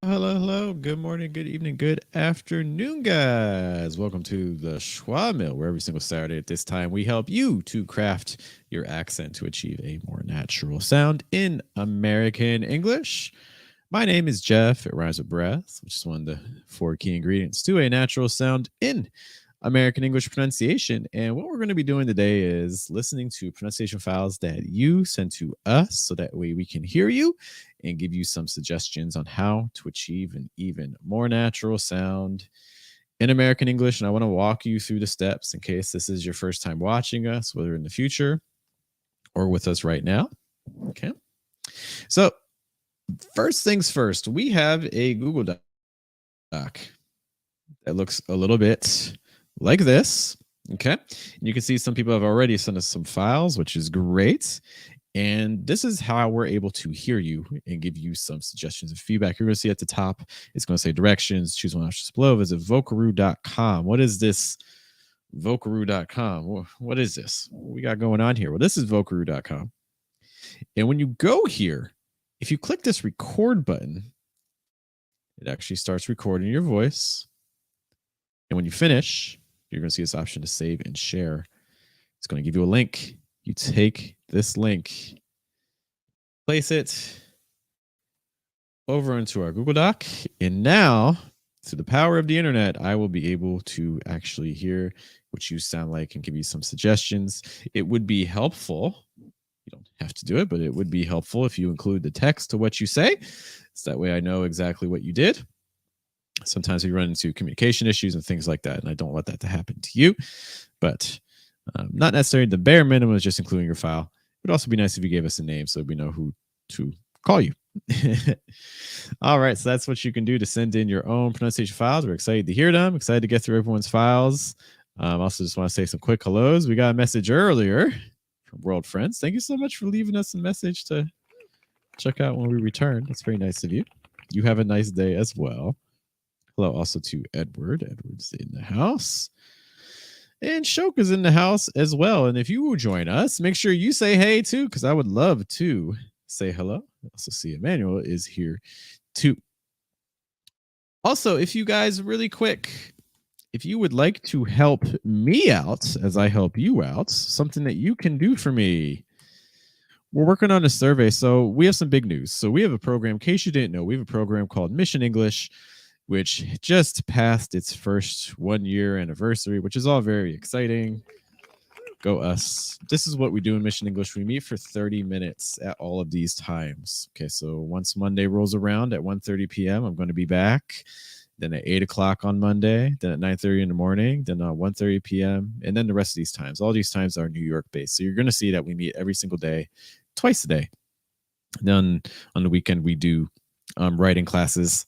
Hello. Good morning, good evening, good afternoon, guys. Welcome to the Schwa Mill, where every single Saturday at this time we help you to craft your accent to achieve a more natural sound in American English. My name is Jeff. It rhymes with breath, which is one of the four key ingredients to a natural sound in American English pronunciation. And what we're going to be doing today is listening to pronunciation files that you send to us so that way we can hear you and give you some suggestions on how to achieve an even more natural sound in American English. And I want to walk you through the steps in case this is your first time watching us, whether in the future or with us right now. Okay. So, first things first, we have a Google Doc that looks a little bit like this. Okay. And you can see some people have already sent us some files, which is great. And this is how we're able to hear you and give you some suggestions and feedback. You're going to see at the top, it's going to say directions, choose one option below, visit vocaroo.com. What is this vocaroo.com? What is this? What we got going on here? Well, this is vocaroo.com. And when you go here, if you click this record button, it actually starts recording your voice. And when you finish, you're going to see this option to save and share. It's going to give you a link. You take this link, place it over into our Google Doc, and now, through the power of the internet, I will be able to actually hear what you sound like and give you some suggestions. It would be helpful. You don't have to do it, but it would be helpful if you include the text to what you say. So that way I know exactly what you did. Sometimes we run into communication issues and things like that, and I don't want that to happen to you. But not necessarily the bare minimum is just including your file. It would also be nice if you gave us a name so we know who to call you. All right, so that's what you can do to send in your own pronunciation files. We're excited to hear them, excited to get through everyone's files. Also just want to say some quick hellos. We got a message earlier from World Friends. Thank you so much for leaving us a message to check out when we return. That's very nice of you. You have a nice day as well. Hello also to Edward. Edward's in the house. And Shok is in the house as well. And if you will join us, make sure you say hey too, because I would love to say hello. I also see Emmanuel is here too. Also, if you guys really quick, if you would like to help me out as I help you out, something that you can do for me. We're working on a survey. So we have some big news. So we have a program, in case you didn't know, we have a program called Mission English, which just passed its first 1 year anniversary, which is all very exciting. Go us. This is what we do in Mission English. We meet for 30 minutes at all of these times. Okay, so once Monday rolls around at 1:30 p.m., I'm going to be back. Then at 8 o'clock on Monday, then at 9:30 in the morning, then at 1:30 p.m., and then the rest of these times. All these times are New York-based. So you're going to see that we meet every single day, twice a day. Then on the weekend, we do writing classes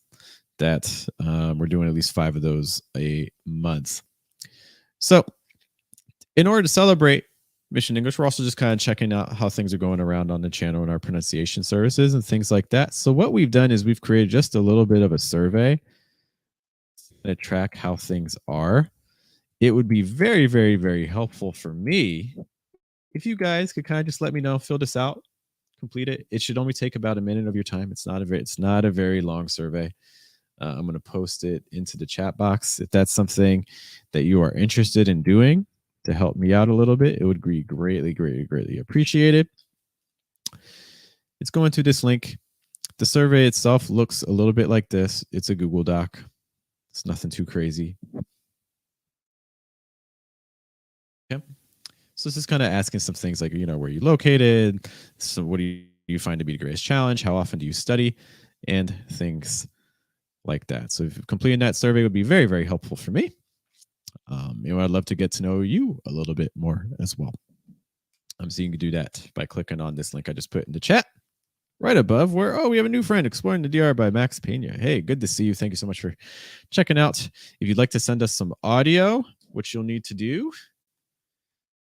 that we're doing at least 5 of those a month. So in order to celebrate Mission English, we're also just kind of checking out how things are going around on the channel and our pronunciation services and things like that. So what we've done is we've created just a little bit of a survey to track how things are. It would be very, very, very helpful for me if you guys could kind of just let me know, fill this out, complete it. It should only take about a minute of your time. It's not a very long survey. I'm going to post it into the chat box. If that's something that you are interested in doing to help me out a little bit, it would be greatly, greatly, greatly appreciated. It's going to this link. The survey itself looks a little bit like this. It's a Google Doc. It's nothing too crazy. Okay. So this is kind of asking some things like, where you located? So what do you find to be the greatest challenge? How often do you study? And things like that. So if completing that survey would be very, very helpful for me. I'd love to get to know you a little bit more as well. So you can do that by clicking on this link I just put in the chat right above where, we have a new friend, Exploring the DR by Max Pena. Hey, good to see you. Thank you so much for checking out. If you'd like to send us some audio, what you'll need to do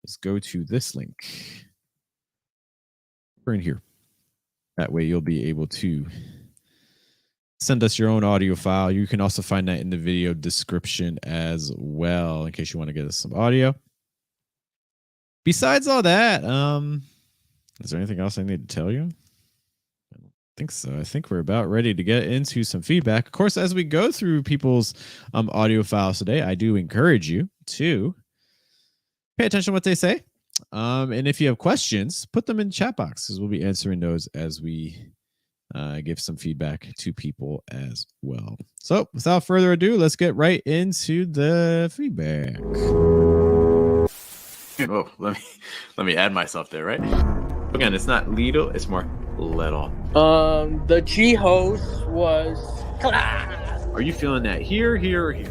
is go to this link. We're in here. That way you'll be able to send us your own audio file. You can also find that in the video description as well, in case you want to get us some audio. Besides all that, is there anything else I need to tell you? I don't think so. I think we're about ready to get into some feedback. Of course, as we go through people's audio files today, I do encourage you to pay attention to what they say. And if you have questions, put them in the chat box because we'll be answering those as we give some feedback to people as well. So without further ado, let's get right into the feedback. Oh, let me add myself there, right? Again, it's not little, it's more little. The G host was class. Are you feeling that here, or here?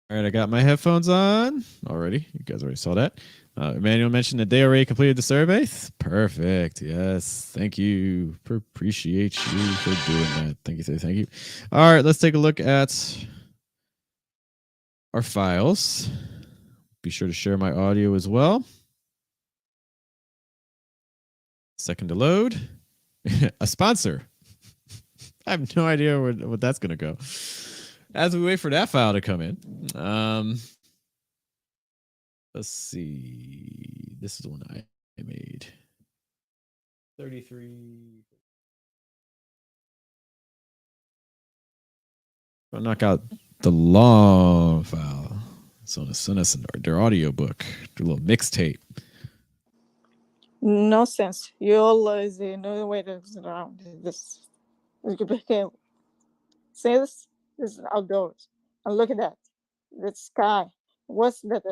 All right, I got my headphones on already. You guys already saw that. Emmanuel mentioned that they already completed the survey. Perfect. Yes. Thank you. Appreciate you for doing that. Thank you. Thank you. All right, let's take a look at our files. Be sure to share my audio as well. Second to load. A sponsor. I have no idea what that's going to go. As we wait for that file to come in. Let's see. This is the one I made. 33. I'll knock out the long file. So send us their audio book, their little mixtape. No sense. You're lazy. No way to sit around this. See this? This is outdoors. And look at that. The sky. What's that?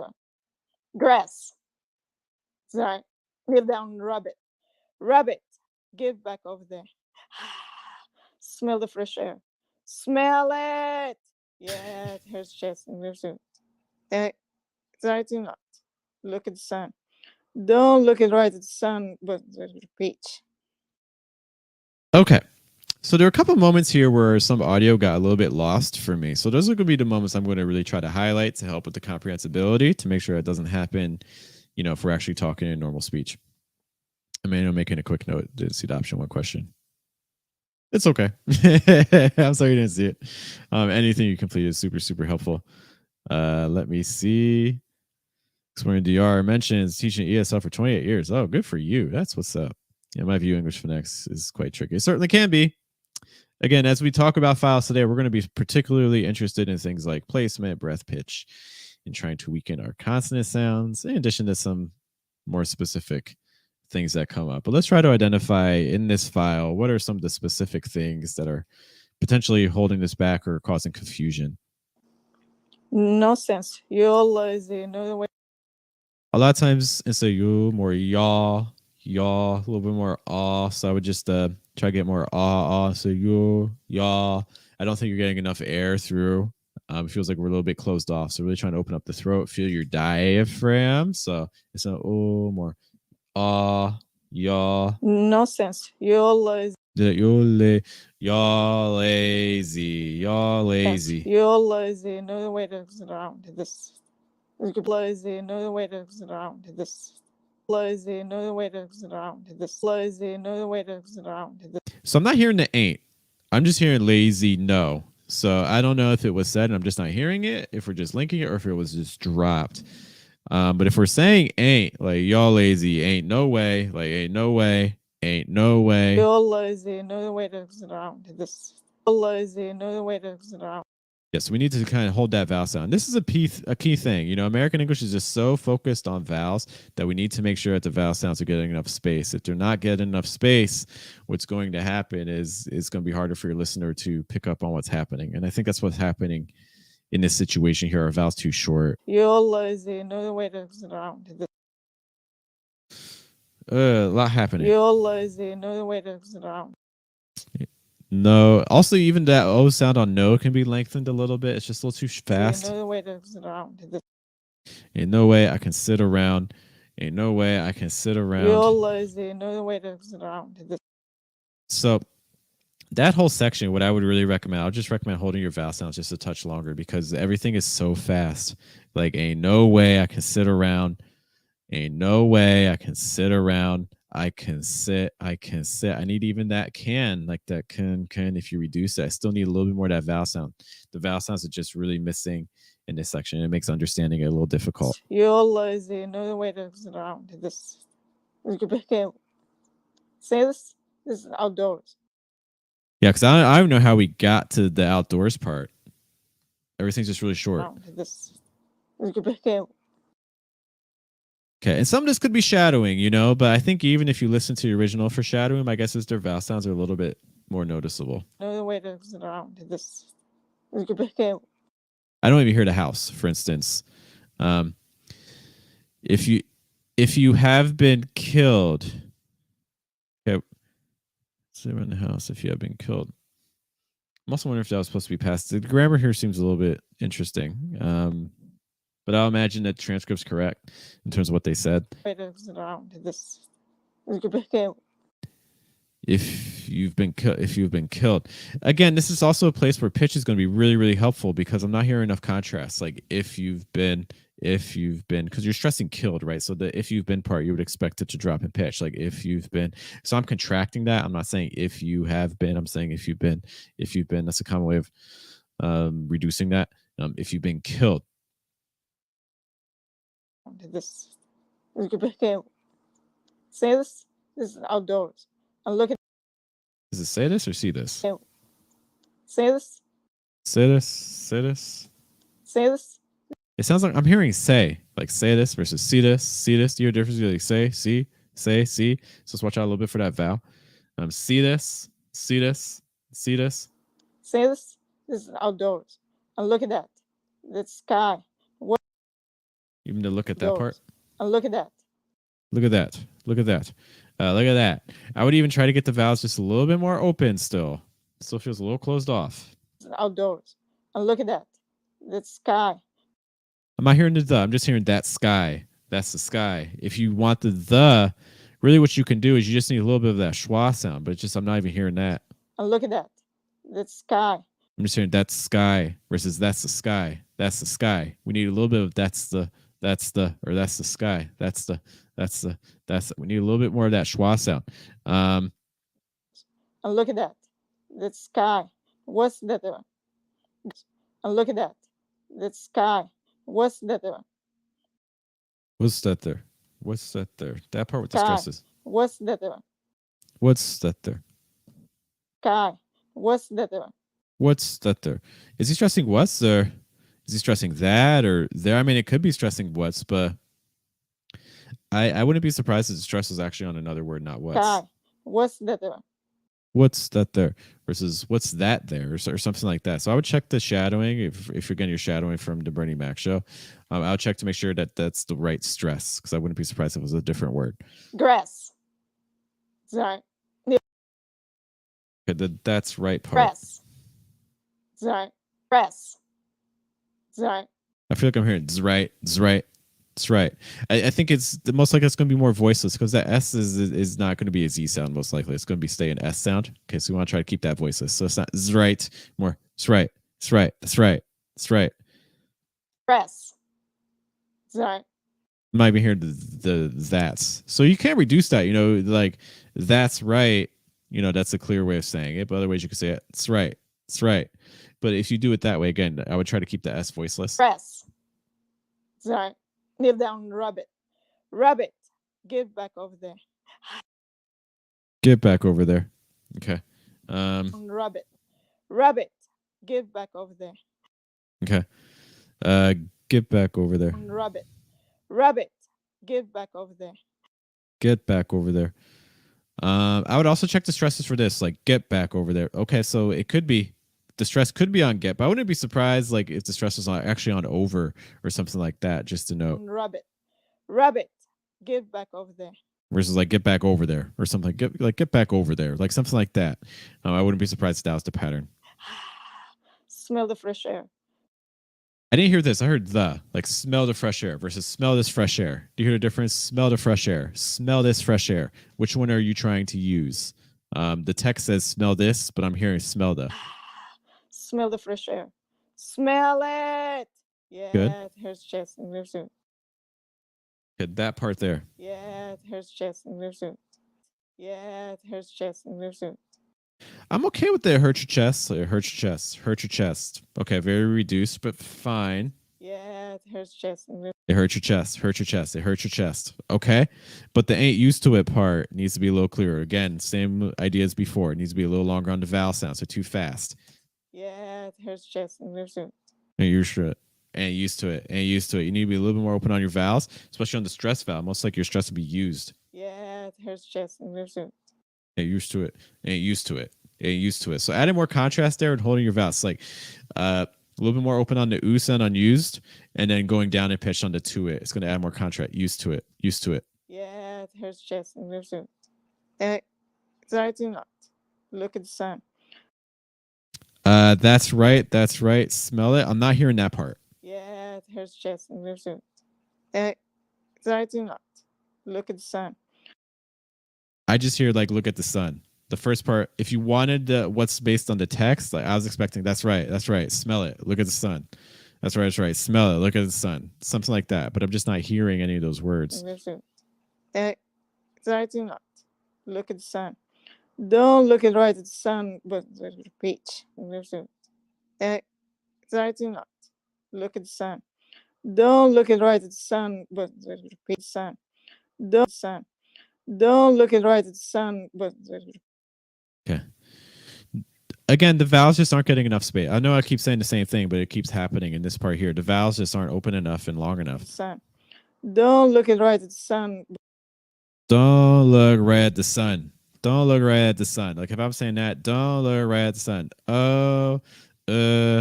Grass. Sorry. Kneel down, rub it. Rub it. Give back over there. Smell the fresh air. Smell it. Yeah, here's chest and here's it. Sorry, do not. Look at the sun. Don't look at right at the sun, but the beach. Okay. So there are a couple moments here where some audio got a little bit lost for me. So those are going to be the moments I'm going to really try to highlight to help with the comprehensibility to make sure it doesn't happen, if we're actually talking in normal speech. I mean, I'm making a quick note. Didn't see the option one question. It's okay. I'm sorry you didn't see it. Anything you complete is super, super helpful. Let me see. Exploring DR mentions teaching ESL for 28 years. Oh, good for you. That's what's up. Yeah, my view English phonics is quite tricky. It certainly can be. Again, as we talk about files today, we're going to be particularly interested in things like placement, breath, pitch, and trying to weaken our consonant sounds, in addition to some more specific things that come up. But let's try to identify in this file what are some of the specific things that are potentially holding this back or causing confusion. No sense. You're lazy. No way. A lot of times instead of you, more yaw, a little bit more ah. So I would just try to get more ah. So you, yaw. I don't think you're getting enough air through. It feels like we're a little bit closed off. So really trying to open up the throat, feel your diaphragm. So it's a more ah, yaw. No sense. You're lazy. You're lazy. You're lazy. You're lazy. No way to sit around this. Lazy. No way to sit around this. Lazy. No way to sit around this. Lazy. No way to sit around this. So I'm not hearing the ain't. I'm just hearing lazy no. So I don't know if it was said and I'm just not hearing it, if we're just linking it, or if it was just dropped. But if we're saying ain't, like y'all lazy, ain't no way, like ain't no way, ain't no way. You're lazy. No way to sit around this. Lazy. No way to sit around. Yes, we need to kind of hold that vowel sound. This is a key thing. American English is just so focused on vowels that we need to make sure that the vowel sounds are getting enough space. If they're not getting enough space, what's going to happen is it's going to be harder for your listener to pick up on what's happening. And I think that's what's happening in this situation here. Our vowel's too short. You're lazy. No way to sit around this. A lot happening. You're lazy. No way to sit around. No. Also, even that O sound on no can be lengthened a little bit. It's just a little too fast. No way to sit around. Ain't no way I can sit around. Ain't no way I can sit around. You're lazy. No way to sit around. So that whole section, what I would really recommend, I would just recommend holding your vowel sounds just a touch longer because everything is so fast. Like, ain't no way I can sit around. Ain't no way I can sit around. I can sit. I need even that can, like that can. If you reduce it, I still need a little bit more of that vowel sound. The vowel sounds are just really missing in this section. It makes understanding it a little difficult. You're lazy. No way to sit around this. Say this. This is outdoors. Yeah, because I don't know how we got to the outdoors part. Everything's just really short. Around this. Okay. Okay, and some of this could be shadowing, you know, but I think even if you listen to the original for shadowing, my guess is their vowel sounds are a little bit more noticeable. No way to sit around this. Okay. I don't even hear the house, for instance. If you have been killed, okay, sit around the house if you have been killed. I'm also wondering if that was supposed to be passed. The grammar here seems a little bit interesting, but I'll imagine that the transcript's correct in terms of what they said. Way to sit around this. Okay. If you've been killed, again, this is also a place where pitch is going to be really, really helpful because I'm not hearing enough contrast. Like if you've been, because you're stressing killed, right? So the if you've been part, you would expect it to drop in pitch. Like if you've been, so I'm contracting that. I'm not saying if you have been. I'm saying if you've been. That's a common way of reducing that. If you've been killed. This. Okay. Say this. This is outdoors. And look at. Does it say this or see this? Say this. Say this. Say this. Say this. It sounds like I'm hearing say, like say this versus see this. See this. Do you hear a difference? Like say, see, say, see. So let's watch out a little bit for that vowel. See this. See this. See this. Say this. This is outdoors. And look at that. The sky. What? Even to look at that part. And look at that. Look at that. Look at that. Look at that. I would even try to get the vowels just a little bit more open still. Still feels a little closed off. Outdoors. And look at that. The sky. I'm not hearing the. I'm just hearing that sky. That's the sky. If you want the, really what you can do is you just need a little bit of that schwa sound, but it's just I'm not even hearing that. And look at that. The sky. I'm just hearing that's sky versus that's the sky. That's the sky. We need a little bit of that's the sky. We need a little bit more of that schwa sound. And look at that. The sky. What's that there? And look at that. The sky. What's that there? What's that there? What's that there? That part with the stresses. What's that there? What's that there? Sky. What's that there? What's that there? Is he stressing what's there? Is he stressing that or there? I mean, it could be stressing what's, but I wouldn't be surprised if the stress is actually on another word, not what's. Sky. What's that there? What's that there versus what's that there or something like that. So I would check the shadowing if you're getting your shadowing from the Bernie Mac show. I'll check to make sure that that's the right stress because I wouldn't be surprised if it was a different word. Grass. Sorry. Okay, that's right part. Press. Sorry. Press. Sorry. I feel like I'm hearing right. That's right. I think it's the most likely it's going to be more voiceless because that S is not going to be a Z sound. Most likely it's going to be stay an S sound. Okay, so we want to try to keep that voiceless. So it's not right, more it's right. That's right. That's right. That's right. Press. Sorry. Might be hearing the that's. So you can't reduce that. You know, like that's right. You know, that's a clear way of saying it. But other ways you could say it. It's right. It's right. But if you do it that way, again, I would try to keep the S voiceless. Press. Sorry. Kneel down, rabbit. Rabbit, get back over there. Get back over there. Okay. Rabbit. Rabbit, get back over there. Okay. Get back over there. Rabbit. Rabbit, get back over there. Get back over there. I would also check the stresses for this, like get back over there. Okay, so it could be the stress could be on get, but I wouldn't be surprised like if the stress was actually on over or something like that, just to note. Rabbit, get back over there. Versus like get back over there or something get back over there, like something like that. I wouldn't be surprised if that was the pattern. Smell the fresh air. I didn't hear this. I heard the like smell the fresh air versus smell this fresh air. Do you hear the difference? Smell the fresh air. Smell this fresh air. Which one are you trying to use? The text says smell this, but I'm hearing smell the. Smell the fresh air. Smell it. Yeah. Good. Here's chest and there's it. Good. That part there. Yeah. Here's chest and there's it. Yeah. Here's chest and there's it. I'm okay with the hurt your chest. Hurt your chest. Hurt your chest. Okay. Very reduced, but fine. Yeah. Yeah, it hurts chest. It hurts your chest. Hurt your chest. It hurts your chest. Okay. But the ain't used to it part needs to be a little clearer. Again, same idea as before. It needs to be a little longer on the vowel sounds. So too fast. Yeah, it hurts chest. And you're used to it. And used to it. And used to it. You need to be a little bit more open on your vowels, especially on the stress vowel. Most like your stress will be used. Yeah, it hurts chest. And used to it. And used to it. And used to it. So adding more contrast there and holding your vowels. Like a little bit more open on the oo sound unused, and then going down in pitch on the to it. It's going to add more contrast. Used to it. Used to it. Yeah, it hurts chest. Anxiety not. Look at the sun. That's right. That's right. Smell it. I'm not hearing that part. Yeah, it hurts chest. Anxiety not. Look at the sun. I just hear like look at the sun. The first part, if you wanted what's based on the text, like I was expecting, that's right. That's right. Smell it. Look at the sun. That's right. That's right. Smell it. Look at the sun. Something like that. But I'm just not hearing any of those words. Anxiety not. Look at the sun. Don't look at right at the sun, but the page. Anxiety not. Look at the sun. Don't look at right at the sun, but the page. Sun. Don't look at right at the sun, but okay. Again, the vowels just aren't getting enough space. I know I keep saying the same thing, but it keeps happening in this part here. The vowels just aren't open enough and long enough. Sun. Don't look at right at the sun. Don't look right at the sun. Don't look right at the sun. Like if I'm saying that, don't look right at the sun. Oh, don't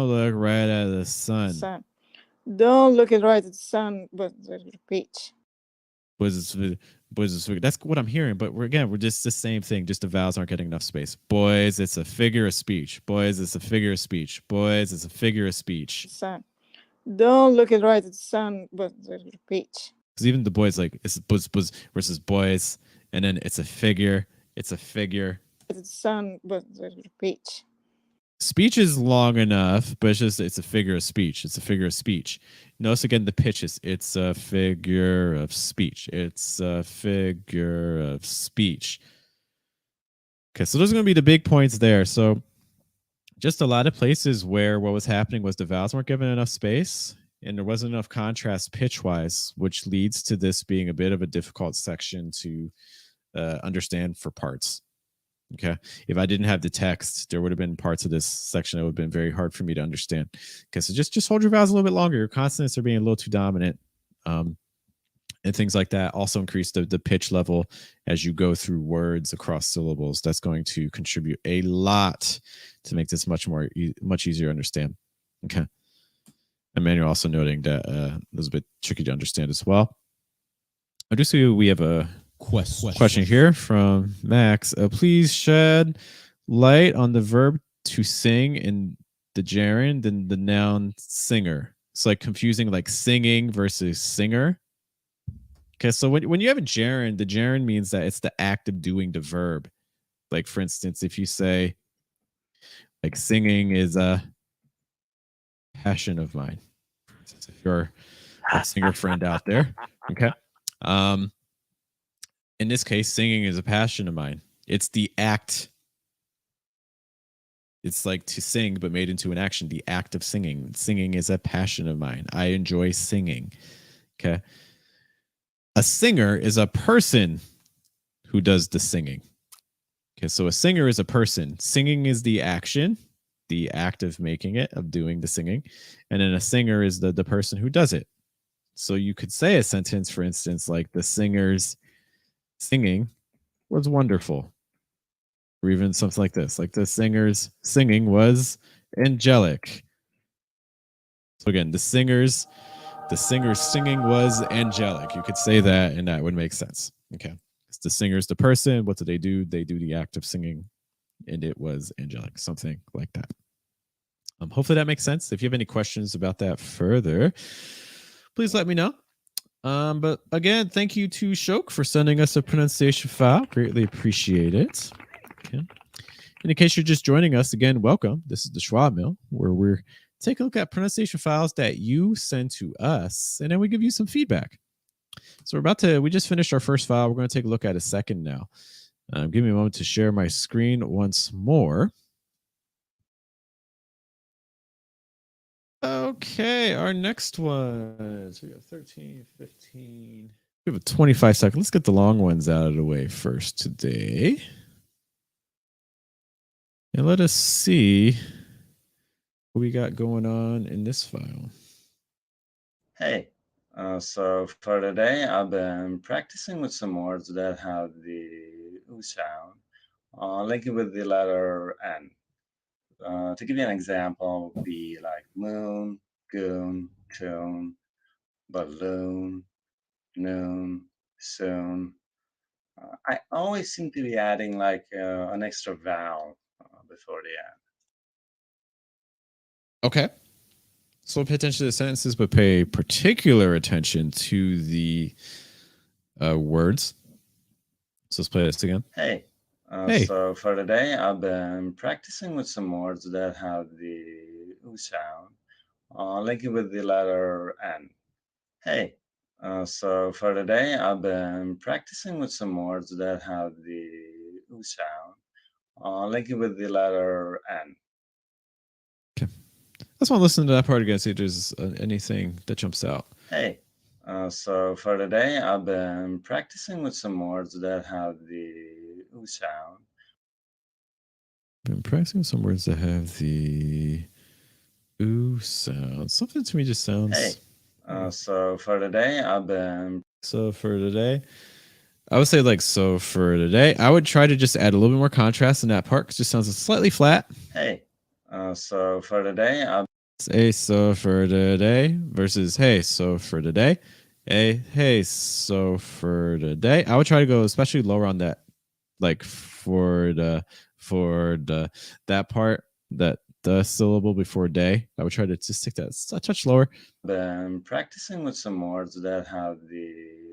look right at the sun. Sun. Don't look at right at the sun, but the page. That's what I'm hearing. But we're just the same thing. Just the vowels aren't getting enough space. Boys, it's a figure of speech. Boys, it's a figure of speech. Boys, it's a figure of speech. Sun. Don't look at right at the sun, but the page. Because even the boys, like it's buzz versus boys, and then it's a figure. It's a figure. It's the sun, but the page. Speech is long enough, but it's a figure of speech. It's a figure of speech. Notice again the pitches. It's a figure of speech. It's a figure of speech. Okay, so those are going to be the big points there. So just a lot of places where what was happening was the vowels weren't given enough space and there wasn't enough contrast pitch-wise, which leads to this being a bit of a difficult section to understand for parts. Okay. If I didn't have the text, there would have been parts of this section that would have been very hard for me to understand. Okay. So just hold your vowels a little bit longer. Your consonants are being a little too dominant. And things like that also increase the pitch level as you go through words across syllables. That's going to contribute a lot to make this much easier to understand. Okay. And Manuel also noting that it was a bit tricky to understand as well. I do see we have a question here from Max. Please shed light on the verb to sing in the gerund and the noun singer. It's like confusing like singing versus singer. Okay, so when you have a gerund, the gerund means that it's the act of doing the verb. Like for instance, if you say like singing is a passion of mine. If you're a singer friend out there, okay. In this case, singing is a passion of mine. It's the act. It's like to sing, but made into an action. The act of singing. Singing is a passion of mine. I enjoy singing. Okay. A singer is a person who does the singing. Okay. So a singer is a person. Singing is the action, the act of making it, of doing the singing. And then a singer is the person who does it. So you could say a sentence, for instance, like the singer's singing was wonderful, or even something like this, like the singer's singing was angelic. So again, the singer's singing was angelic. You could say that and that would make sense. Okay, it's the singer's the person. What do? They do the act of singing, and it was angelic, something like that. Hopefully that makes sense. If you have any questions about that further, please let me know. But again, thank you to Shok for sending us a pronunciation file. Greatly appreciate it. Okay. And in case you're just joining us, again, welcome. This is the Schwa Mill, where we're taking a look at pronunciation files that you send to us, and then we give you some feedback. So we just finished our first file. We're going to take a look at a second now. Give me a moment to share my screen once more. Okay, our next one. So we got 13, 15. We have a 25 second. Let's get the long ones out of the way first today. And let us see what we got going on in this file. Hey, so for today, I've been practicing with some words that have the oo sound, linked with the letter N. To give you an example, would be like moon, goon, tune, balloon, noon, soon. I always seem to be adding like an extra vowel before the end. Okay. So pay attention to the sentences, but pay particular attention to the words. So let's play this again. Hey, Hey. so for today, I've been practicing with some words that have the oo sound, linked with the letter N. Hey, so for today, I've been practicing with some words that have the oo sound, linked with the letter N. Okay. I just want to listen to that part again, see if there's anything that jumps out. Hey, so for today, I've been practicing with some words that have the oo sound. Been practicing some words that have the oo sound. Something to me just sounds. Hey, so for today, I've been. So for today, I would say like so for today. I would try to just add a little bit more contrast in that part because it just sounds slightly flat. Hey, so for today, I've. Hey, so for today versus hey, so for today. Hey, so for today. I would try to go especially lower on that, like for the that part, that the syllable before day. I would try to just stick that a touch lower. Been practicing with some words that have the.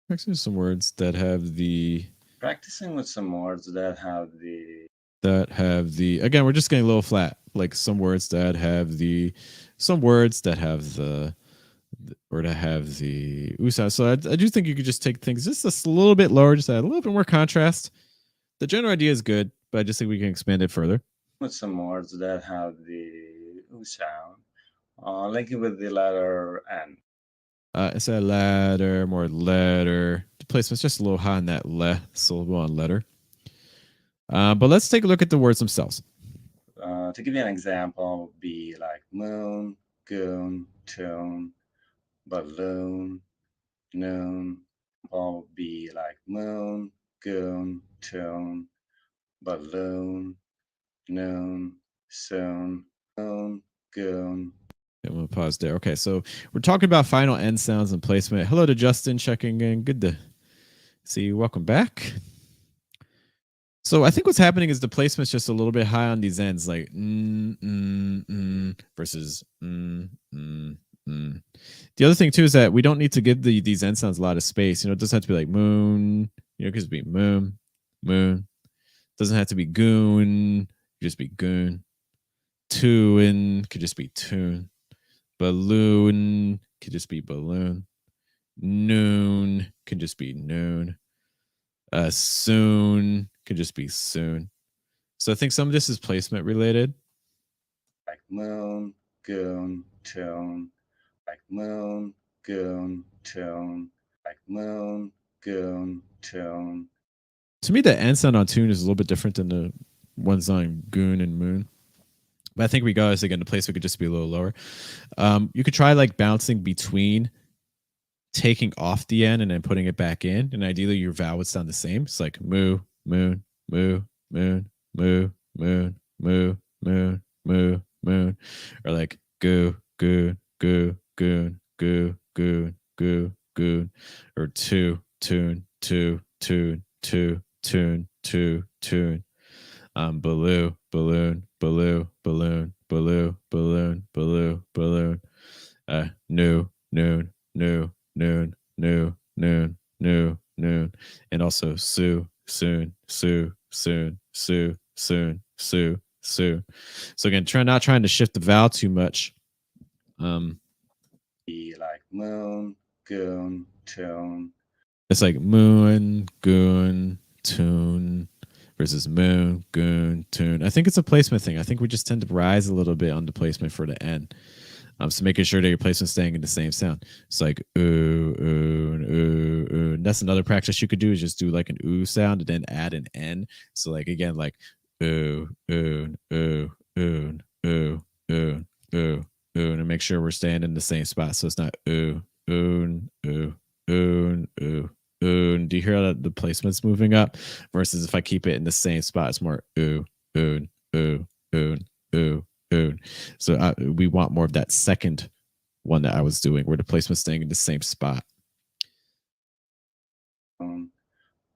Practicing some words that have the. Practicing with some words that have the. That have the. Again, we're just getting a little flat. Like some words that have the. Some words that have the. Or to have the sound. So I do think you could just take things just a little bit lower, just add a little bit more contrast. The general idea is good, but I just think we can expand it further. With some words that have the oo sound, linked with the letter N. Instead of letter, more letter. The placement's just a little high on that le syllable on letter. But let's take a look at the words themselves. To give you an example, would be like moon, goon, tune, balloon, noon. Would be like moon, goon, tune, balloon, noon, soon, moon, goon. I'm going to pause there. Okay, so we're talking about final end sounds and placement. Hello to Justin checking in. Good to see you. Welcome back. So I think what's happening is the placement's just a little bit high on these ends, like versus The other thing too is that we don't need to give these end sounds a lot of space. It doesn't have to be like moon. It could just be moon, moon. Doesn't have to be goon. Could just be goon. Tune could just be tune. Balloon could just be balloon. Noon could just be noon. Soon could just be soon. So I think some of this is placement related. Like moon, goon, tune. Like moon, goon, tune. Like moon, goon, tune. To me, the end sound on tune is a little bit different than the ones on goon and moon. But I think regardless, again, the placement could just be a little lower. You could try like bouncing between taking off the end and then putting it back in, and ideally your vowel would sound the same. It's like moo, moon, moo, moon, moo, moon, moo, moon, moo, moon, or like goo, goo, goo, goon, goo, goon, goo, goon, or two, tune, two, tune, two, tune, two, tune. Baloo, balloon, baloo, balloon, baloo, balloon, baloo, balloon. New, noon, new, noon, new, noon, new, noon, and also Sue, soon, Sue, soon, Sue, soon, Sue, Sue. So again, not trying to shift the vowel too much. Be like moon, goon, tune. It's like moon, goon, tune versus moon, goon, tune. I think it's a placement thing. I think we just tend to rise a little bit on the placement for the end. So making sure that your placement's staying in the same sound. It's like ooh, ooh, ooh, ooh. And that's another practice you could do is just do like an ooh sound and then add an N. So like again, like ooh, ooh, ooh, ooh, ooh, ooh, ooh, ooh, and make sure we're staying in the same spot. So it's not ooh, ooh, ooh, ooh, ooh, ooh. Do you hear that the placement's moving up? Versus if I keep it in the same spot, it's more ooh, ooh, ooh, ooh, ooh, ooh. So we want more of that second one that I was doing, where the placement's staying in the same spot.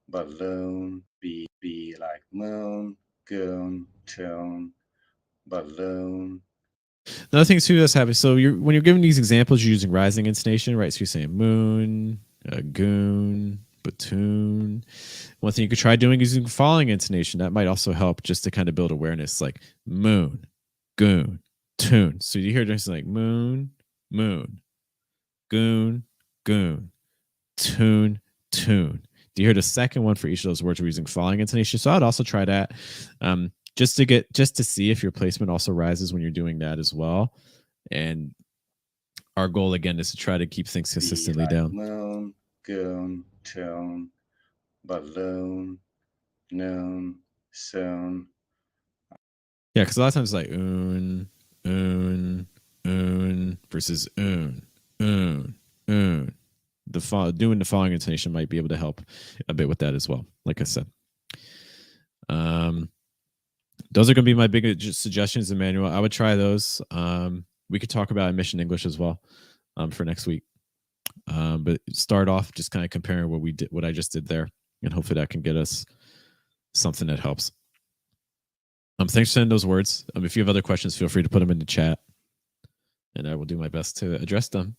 Balloon, be like moon, goon, tune, balloon. Another thing too that's happening. So when you're giving these examples, you're using rising intonation, right? So you're saying moon, goon, batoon. One thing you could try doing is using falling intonation. That might also help just to kind of build awareness, like moon, goon, tune. So you hear just like moon, moon, goon, goon, tune, tune. Do you hear the second one for each of those words? We're using falling intonation. So I'd also try that. Just to see if your placement also rises when you're doing that as well. And our goal again is to try to keep things consistently like down. Moon, goon, tune, balloon, noon, soon. Yeah, because a lot of times like oon, versus oon. Doing the falling intonation might be able to help a bit with that as well. Like I said. Those are going to be my biggest suggestions, Emmanuel. I would try those. We could talk about admission English as well for next week. But start off just kind of comparing what I just did there, and hopefully that can get us something that helps. Thanks for sending those words. If you have other questions, feel free to put them in the chat, and I will do my best to address them.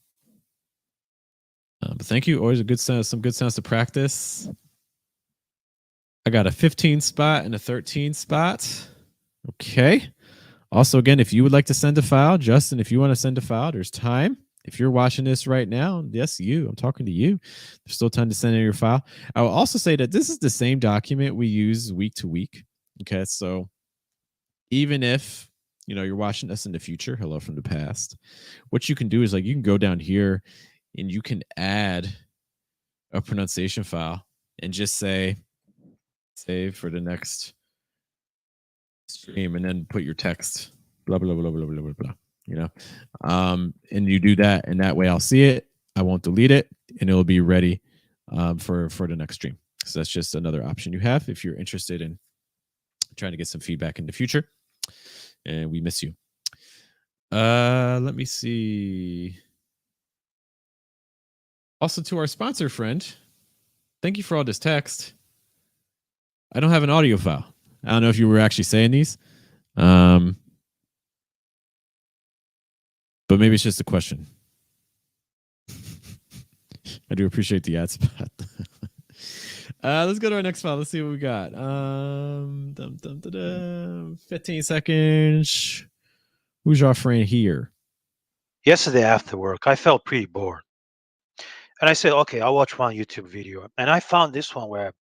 But thank you. Always some good sounds to practice. I got a 15 spot and a 13 spot. Okay. Also, again, if you would like to send a file, Justin, if you want to send a file, there's time. If you're watching this right now, yes, I'm talking to you. There's still time to send in your file. I will also say that this is the same document we use week to week. Okay. So even if, you're watching us in the future, hello from the past, what you can do is like, you can go down here and you can add a pronunciation file and just say, save for the next stream, and then put your text, blah, blah, blah, blah, blah, blah, blah, and you do that, and that way I'll see it. I won't delete it, and it'll be ready for the next stream. So that's just another option you have if you're interested in trying to get some feedback in the future. And we miss you. Let me see. Also, to our sponsor friend, thank you for all this text. I don't have an audio file. I don't know if you were actually saying these. But maybe it's just a question. I do appreciate the ad spot. Let's go to our next file. Let's see what we got. 15 seconds. Who's our friend here? Yesterday after work, I felt pretty bored. And I said, okay, I'll watch one YouTube video. And I found this one where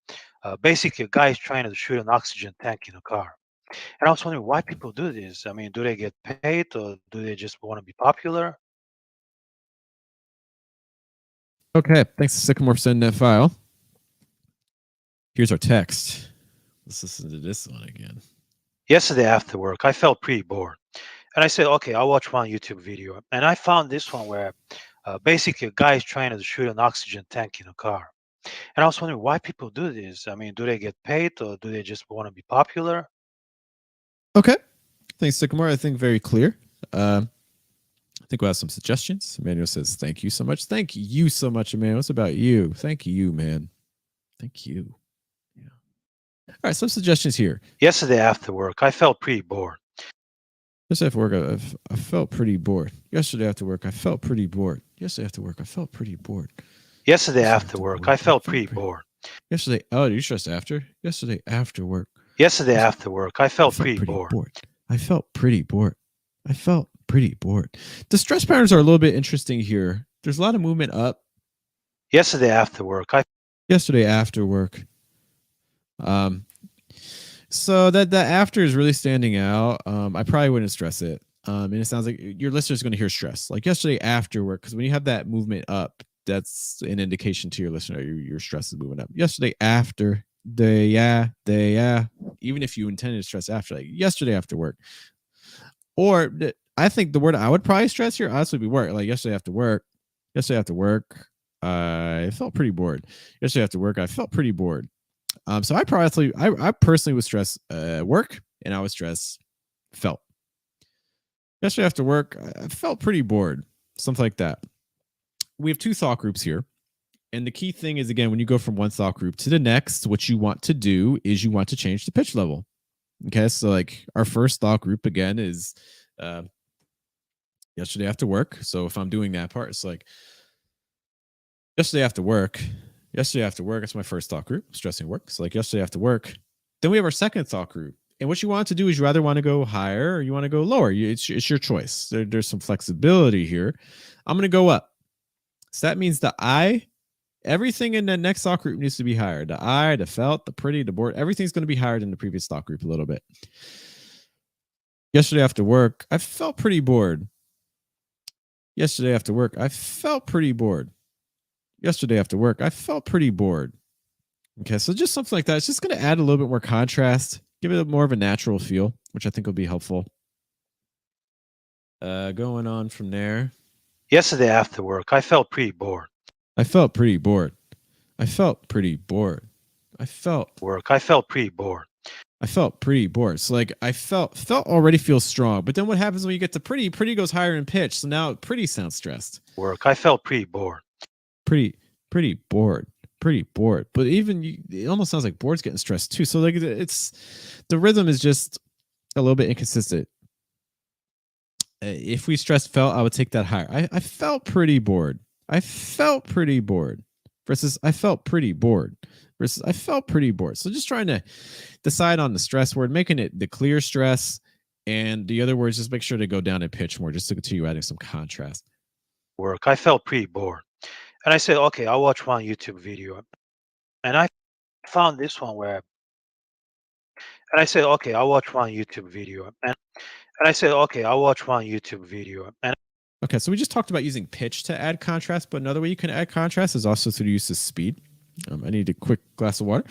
basically a guy is trying to shoot an oxygen tank in a car. And I was wondering why people do this. I mean, do they get paid or do they just want to be popular? Okay, thanks to Sycamore for sending that file. Here's our text. Let's listen to this one again. Yesterday after work, I felt pretty bored. And I said, okay, I'll watch one YouTube video. And I found this one where basically a guy is trying to shoot an oxygen tank in a car. And I was wondering why people do this. I mean, do they get paid or do they just want to be popular? Okay, thanks, Sycamore. I think very clear. I think we'll have some suggestions. Emmanuel says, thank you so much. Thank you so much, Emmanuel. It's about you. Thank you, man. Thank you. Yeah. All right, some suggestions here. Yesterday after work, I felt pretty bored. Yesterday after work, I felt pretty bored. Yesterday after work, I felt pretty bored. Yesterday after work, I felt pretty bored. Yesterday after work, I felt pretty bored. Yesterday, you stressed after? Yesterday after work. Yesterday after work, I felt pretty bored. I felt pretty bored. I felt pretty bored. The stress patterns are a little bit interesting here. There's a lot of movement up. Yesterday after work, Yesterday after work. So that after is really standing out. I probably wouldn't stress it. And it sounds like your listener's going to hear stress. Like yesterday after work, because when you have that movement up, that's an indication to your listener your stress is moving up. Yesterday after, even if you intended to stress after, like yesterday after work. Or I think the word I would probably stress here honestly would be work. Like yesterday after work, I felt pretty bored. Yesterday after work, I felt pretty bored. So I personally would stress work, and I would stress felt. Yesterday after work, I felt pretty bored. Something like that. We have two thought groups here. And the key thing is, again, when you go from one thought group to the next, what you want to do is you want to change the pitch level. Okay, so like our first thought group again is yesterday after work. So if I'm doing that part, it's like yesterday after work, that's my first thought group, stressing work. So like yesterday after work. Then we have our second thought group. And what you want to do is you either want to go higher or you want to go lower. It's your choice. There's some flexibility here. I'm going to go up. So that means the I, everything in the next thought group needs to be higher. The I, the felt, the pretty, the bored, everything's going to be higher than the previous thought group a little bit. Yesterday after work, I felt pretty bored. Yesterday after work, I felt pretty bored. Yesterday after work, I felt pretty bored. Okay, so just something like that. It's just going to add a little bit more contrast, give it more of a natural feel, which I think will be helpful. Going on from there. Yesterday after work, I felt pretty bored. I felt pretty bored. I felt pretty bored. I felt pretty bored. I felt pretty bored. So like I felt already feels strong. But then what happens when you get to pretty? Pretty goes higher in pitch. So now pretty sounds stressed. I felt pretty bored. Pretty bored. Pretty bored. But even it almost sounds like bored's getting stressed too. So like it's the rhythm is just a little bit inconsistent. If we stressed felt, I would take that higher. I felt pretty bored. I felt pretty bored versus I felt pretty bored versus I felt pretty bored. So just trying to decide on the stress word, making it the clear stress, and the other words, just make sure to go down in pitch more just to continue adding some contrast. I felt pretty bored. And I said, okay, I'll watch one YouTube video. And I found this one where, and I said, okay, I'll watch one YouTube video. And I said, okay, I'll watch one YouTube video. And okay, so we just talked about using pitch to add contrast, but another way you can add contrast is also through the use of speed. I need a quick glass of water.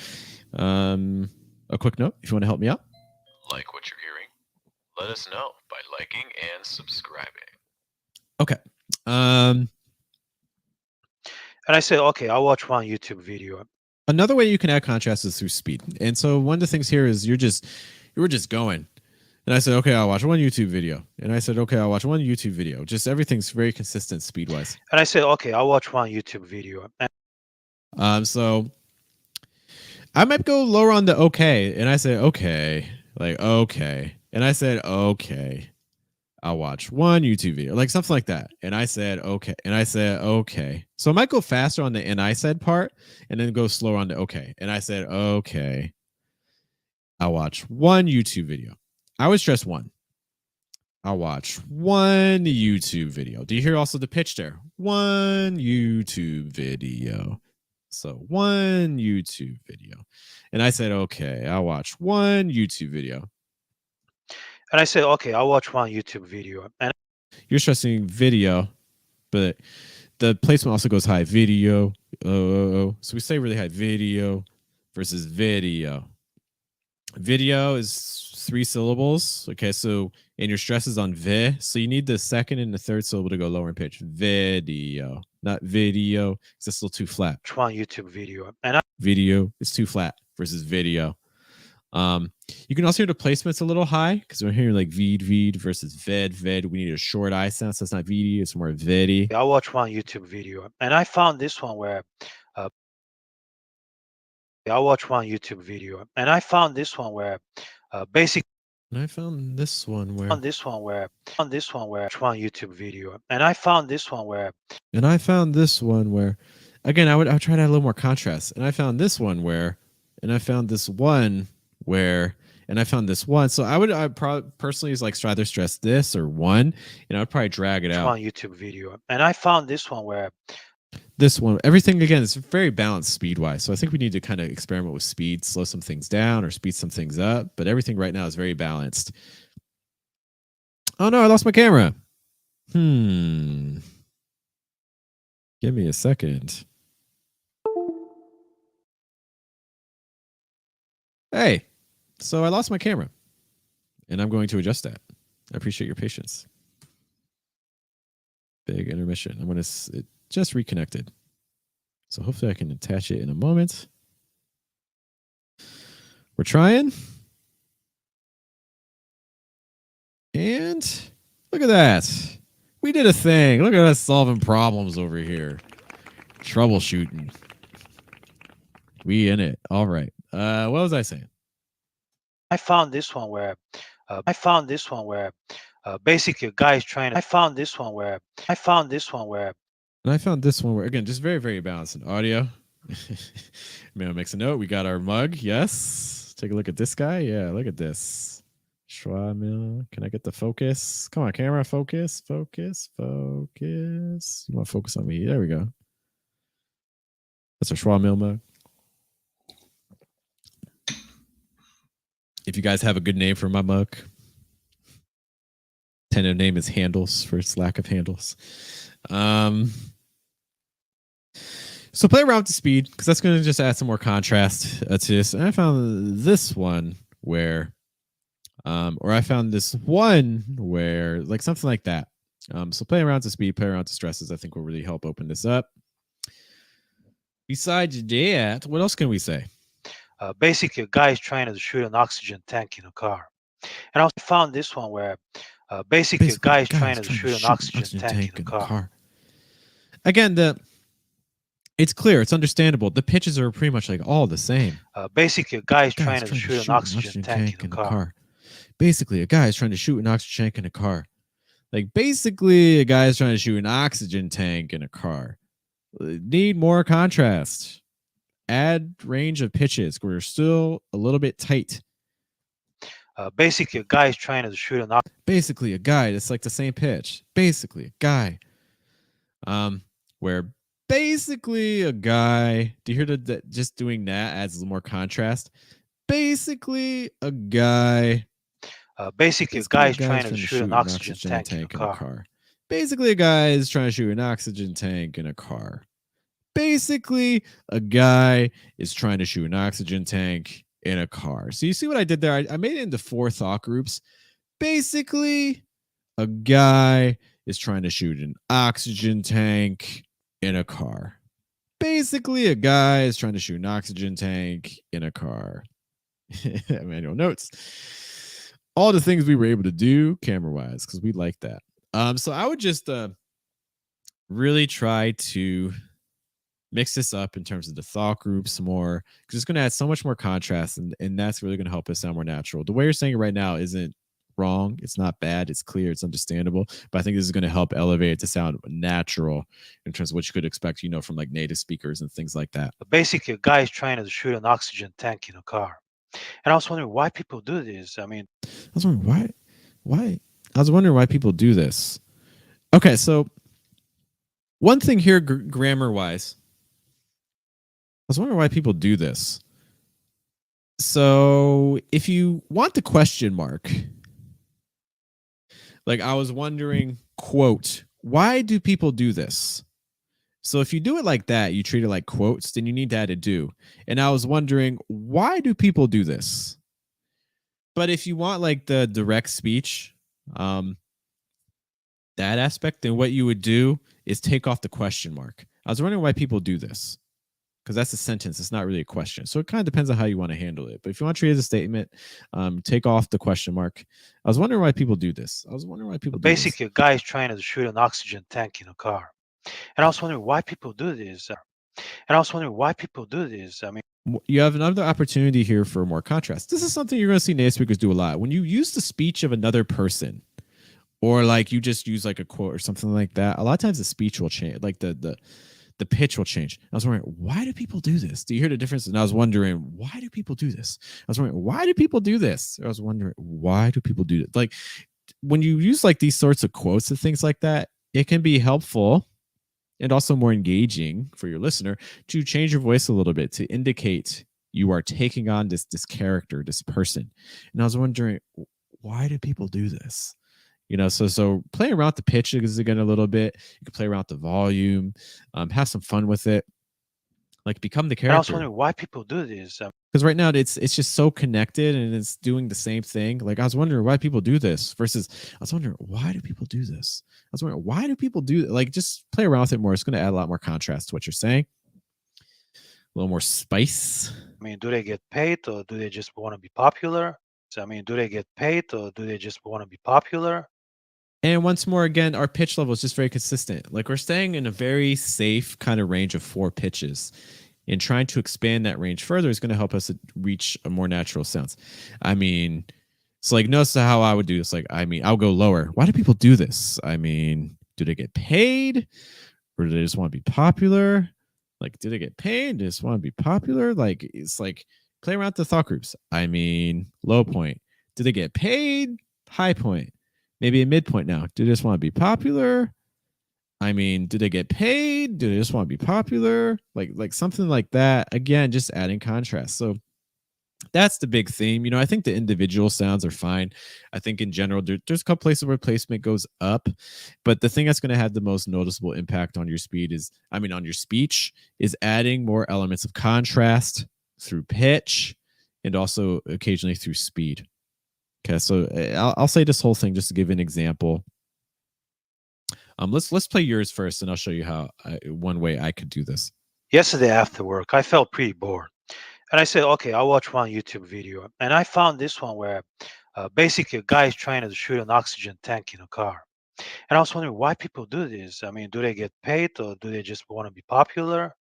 A quick note, if you want to help me out. Like what you're hearing? Let us know by liking and subscribing. Okay. And I said, okay, I'll watch one YouTube video. Another way you can add contrast is through speed. And so one of the things here is you were just going. And I said, okay, I'll watch one YouTube video. And I said, okay, I'll watch one YouTube video. Just everything's very consistent speed-wise. And I said, okay, I'll watch one YouTube video. So I might go lower on the okay. And I said, okay, like, okay. And I said, okay, I'll watch one YouTube video, like something like that. And I said, okay. And I said, okay. So I might go faster on the and I said part and then go slower on the okay. And I said, okay, I'll watch one YouTube video. I would stress one. I'll watch one YouTube video. Do you hear also the pitch there? One YouTube video. So one YouTube video. And I said, okay, I'll watch one YouTube video. And I said, okay, I'll watch one YouTube video. And you're stressing video, but the placement also goes high. Video. So we say really high. Video versus video. Video is 3 syllables. Okay, so and your stress is on vi. So you need the second and the third syllable to go lower in pitch. Video, not video. It's just a little too flat. One YouTube video. And video is too flat versus video. You can also hear the placements a little high because we're hearing like ved versus ved. We need a short I sound, so it's not vd, it's more vedi. I'll watch one YouTube video, and I found this one where I'll watch one YouTube video, and I found this one where basically. And I found this one where one YouTube video, and I found this one where. Again, I would try to add a little more contrast. And I found this one where, and I found this one where, and I found this one. So I probably personally is like either stress this or one, and I'd probably drag it out. One YouTube video, and I found this one where. This one, everything again is very balanced speed wise. So I think we need to kind of experiment with speed, slow some things down or speed some things up. But everything right now is very balanced. Oh no, I lost my camera. Give me a second. Hey, so I lost my camera, and I'm going to adjust that. I appreciate your patience. Big intermission. I'm going to it just reconnected. So hopefully I can attach it in a moment. We're trying. And look at that. We did a thing. Look at us solving problems over here. Troubleshooting. We in it. All right. What was I saying? I found this one where basically a guy is trying to. I found this one where And I found this one where, again, just very, very balanced in audio. May I make a note? We got our mug. Yes. Take a look at this guy. Yeah, look at this. Schwa Mill. Can I get the focus? Come on, camera. Focus, focus, focus. You want to focus on me? There we go. That's our Schwa Mill mug. If you guys have a good name for my mug, tentative name is Handles for its lack of handles. So play around with the speed because that's going to just add some more contrast to this. And I found this one where, or I found this one where, like something like that. So play around to speed, play around to stresses. I think will really help open this up. Besides that, what else can we say? basically a guy is trying to shoot an oxygen tank in a car. And I also found this one where basically a guy is trying to shoot an oxygen tank in a car. Again, it's clear, it's understandable. The pitches are pretty much like all the same. Basically, a guy is trying to shoot an oxygen tank in a car. Basically, a guy is trying to shoot an oxygen tank in a car. Like, basically, a guy is trying to shoot an oxygen tank in a car. Need more contrast. Add range of pitches. We're still a little bit tight. Basically, a guy is trying to shoot an. Basically, a guy that's like the same pitch. Basically, a guy. Where basically a guy. Do you hear that? Just doing that adds a little more contrast. Basically, a guy. Basically, a guy is trying to shoot an oxygen tank in a car. Basically, a guy is trying to shoot an oxygen tank in a car. Basically, a guy is trying to shoot an oxygen tank in a car. So you see what I did there? I made it into 4 thought groups. Basically, a guy is trying to shoot an oxygen tank in a car. Basically, a guy is trying to shoot an oxygen tank in a car. Manual notes. All the things we were able to do camera-wise, because we like that. So I would just really try to mix this up in terms of the thought groups more, because it's going to add so much more contrast, and that's really going to help us sound more natural. The way you're saying it right now isn't wrong. It's not bad. It's clear. It's understandable. But I think this is going to help elevate it to sound natural in terms of what you could expect, from like native speakers and things like that. Basically, a guy is trying to shoot an oxygen tank in a car. And I was wondering why people do this. I was wondering why. I was wondering why people do this. Okay, so one thing here, grammar-wise, I was wondering why people do this. So if you want the question mark, like I was wondering, quote, why do people do this? So if you do it like that, you treat it like quotes, then you need to add a do. And I was wondering, why do people do this? But if you want like the direct speech, that aspect, then what you would do is take off the question mark. I was wondering why people do this, because that's a sentence. It's not really a question. So it kind of depends on how you want to handle it. But if you want to treat it as a statement, take off the question mark. I was wondering why people do this. Basically, a guy is trying to shoot an oxygen tank in a car. And I was wondering why people do this. You have another opportunity here for more contrast. This is something you're going to see native speakers do a lot. When you use the speech of another person, or like you just use like a quote or something like that, a lot of times the speech will change, like the pitch will change. I was wondering, why do people do this? Do you hear the difference? And I was wondering, why do people do this? I was wondering, why do people do this? I was wondering, why do people do it? Like when you use like these sorts of quotes and things like that, it can be helpful and also more engaging for your listener to change your voice a little bit to indicate you are taking on this character, this person. And I was wondering, why do people do this? So play around with the pitches again a little bit. You can play around with the volume, have some fun with it, like become the And I was character. wondering why people do this. Because right now it's just so connected and it's doing the same thing. Like I was wondering why people do this versus I was wondering why do people do this? I was wondering why do people do like just play around with it more. It's going to add a lot more contrast to what you're saying. A little more spice. I mean, do they get paid or do they just want to be popular? I mean, do they get paid or do they just want to be popular? And once more, again, our pitch level is just very consistent. Like we're staying in a very safe kind of range of 4 pitches. And trying to expand that range further is going to help us reach a more natural sounds. I mean, it's like, notice how I would do this. Like, I mean, I'll go lower. Why do people do this? I mean, do they get paid? Or do they just want to be popular? Like, do they get paid? Do they just want to be popular? Like, it's like, play around with the thought groups. I mean, low point. Do they get paid? High point. Maybe a midpoint now. Do they just want to be popular? I mean, do they get paid? Do they just want to be popular? Like something like that. Again, just adding contrast. So that's the big theme. I think the individual sounds are fine. I think in general, there's a couple places where placement goes up, but the thing that's going to have the most noticeable impact on your on your speech is adding more elements of contrast through pitch and also occasionally through speed. Okay, so I'll say this whole thing just to give an example. Let's play yours first, and I'll show you how one way I could do this. Yesterday after work, I felt pretty bored. And I said, okay, I'll watch one YouTube video. And I found this one where basically a guy is trying to shoot an oxygen tank in a car. And I was wondering why people do this. I mean, do they get paid or do they just want to be popular?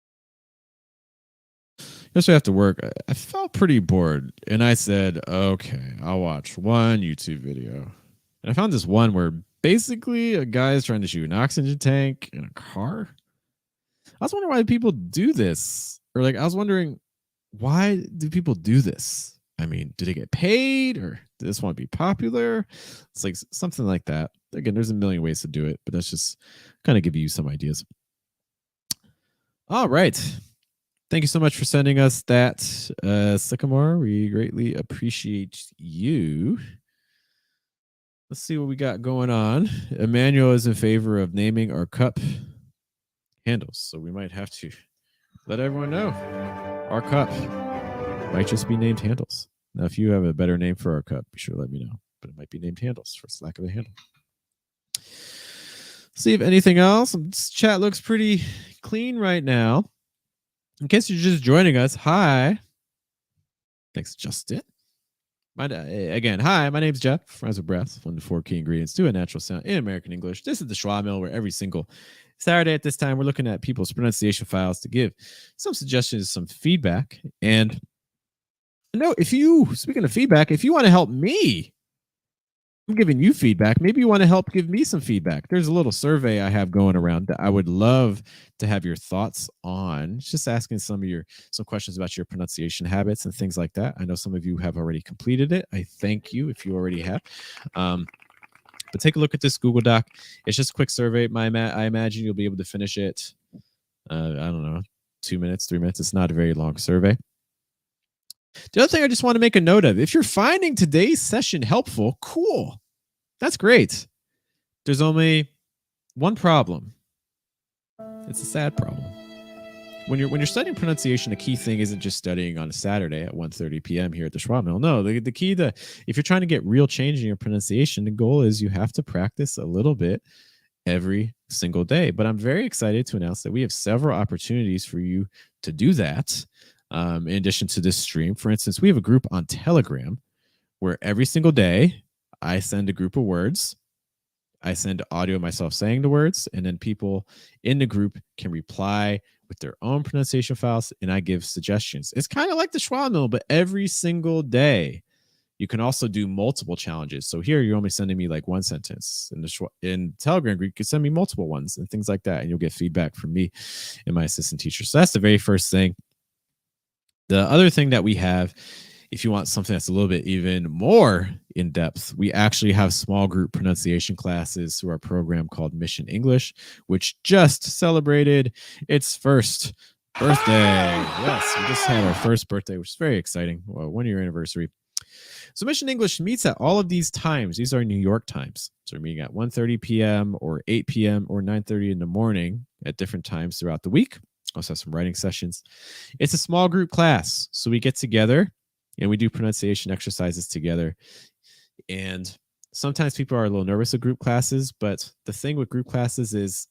Yesterday after work, I felt pretty bored, and I said, okay, I'll watch one YouTube video. And I found this one where basically a guy is trying to shoot an oxygen tank in a car. I was wondering why people do this. Or I was wondering, why do people do this? I mean, do they get paid or do they just want to be popular? It's like something like that. Again, there's a million ways to do it, but that's just kind of give you some ideas. All right. Thank you so much for sending us that, Sycamore. We greatly appreciate you. Let's see what we got going on. Emmanuel is in favor of naming our cup handles, so we might have to let everyone know our cup might just be named handles. Now, if you have a better name for our cup, be sure to let me know. But it might be named handles for lack of a handle. See if anything else. This chat looks pretty clean right now. In case you're just joining us, hi. Thanks, Justin. Again, hi, my name's Jeff. Friends with Breath, 1 to 4 key ingredients to a natural sound in American English. This is the Schwa Mill, where every single Saturday at this time, we're looking at people's pronunciation files to give some suggestions, some feedback. And speaking of feedback, if you want to help me, I'm giving you feedback. Maybe you want to help give me some feedback. There's a little survey I have going around that I would love to have your thoughts on. Just asking some questions about your pronunciation habits and things like that. I know some of you have already completed it. I thank you if you already have. But take a look at this Google Doc. It's just a quick survey. I imagine you'll be able to finish it. I don't know, 2 minutes, 3 minutes. It's not a very long survey. The other thing I just want to make a note of, if you're finding today's session helpful, cool. That's great. There's only one problem. It's a sad problem. When you're studying pronunciation, the key thing isn't just studying on a Saturday at 1:30 p.m. here at the Schwa Mill. No, the key if you're trying to get real change in your pronunciation, the goal is you have to practice a little bit every single day. But I'm very excited to announce that we have several opportunities for you to do that. In addition to this stream, for instance, we have a group on Telegram where every single day I send a group of words. I send audio of myself saying the words, and then people in the group can reply with their own pronunciation files, and I give suggestions. It's kind of like the Schwa Mill, but every single day. You can also do multiple challenges. So here you're only sending me like one sentence. In Telegram group, you can send me multiple ones and things like that, and you'll get feedback from me and my assistant teacher. So that's the very first thing. The other thing that we have, if you want something that's a little bit even more in depth, we actually have small group pronunciation classes through our program called Mission English, which just celebrated its first birthday. Yes, we just had our first birthday, which is very exciting. 1 year anniversary. So Mission English meets at all of these times. These are New York times. So we're meeting at 1:30 p.m. or 8 p.m. or 9:30 in the morning at different times throughout the week. Also have some writing sessions. It's a small group class. So we get together and we do pronunciation exercises together. And sometimes people are a little nervous of group classes, but the thing with group classes is,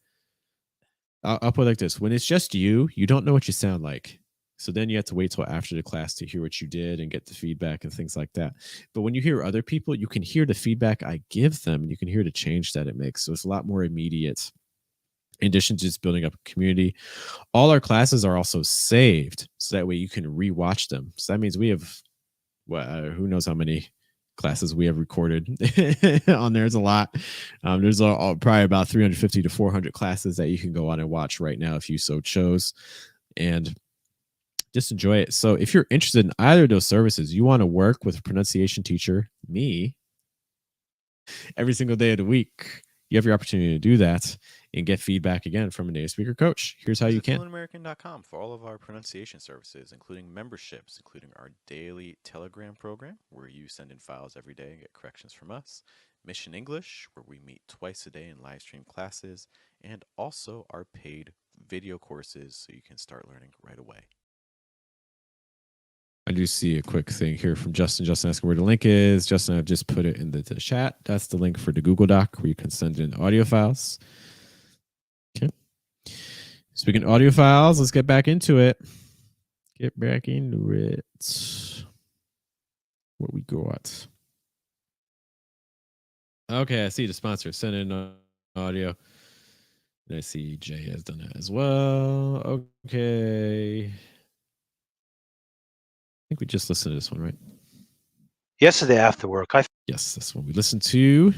I'll put it like this. When it's just you, you don't know what you sound like. So then you have to wait till after the class to hear what you did and get the feedback and things like that. But when you hear other people, you can hear the feedback I give them and you can hear the change that it makes. So it's a lot more immediate. In addition to just building up a community, all our classes are also saved. So that way you can rewatch them. So that means we have, who knows how many classes we have recorded on there. It's a lot. There's probably about 350 to 400 classes that you can go on and watch right now if you so chose. And just enjoy it. So if you're interested in either of those services, you want to work with a pronunciation teacher, me, every single day of the week, you have your opportunity to do that and get feedback again from a native speaker coach. Here's how you can. FluentAmerican.com for all of our pronunciation services, including memberships, including our daily Telegram program, where you send in files every day and get corrections from us. Mission English, where we meet twice a day in live stream classes, and also our paid video courses so you can start learning right away. I do see a quick thing here from Justin. Justin asking where the link is. Justin, I've just put it in the chat. That's the link for the Google Doc where you can send in audio files. Okay. Speaking of audio files, let's get back into it. Get back into it. What we got? Okay, I see the sponsor. Send in audio. And I see Jay has done that as well. Okay. I think we just listened to this one, right? Yesterday after work, Yes, this one we listened to.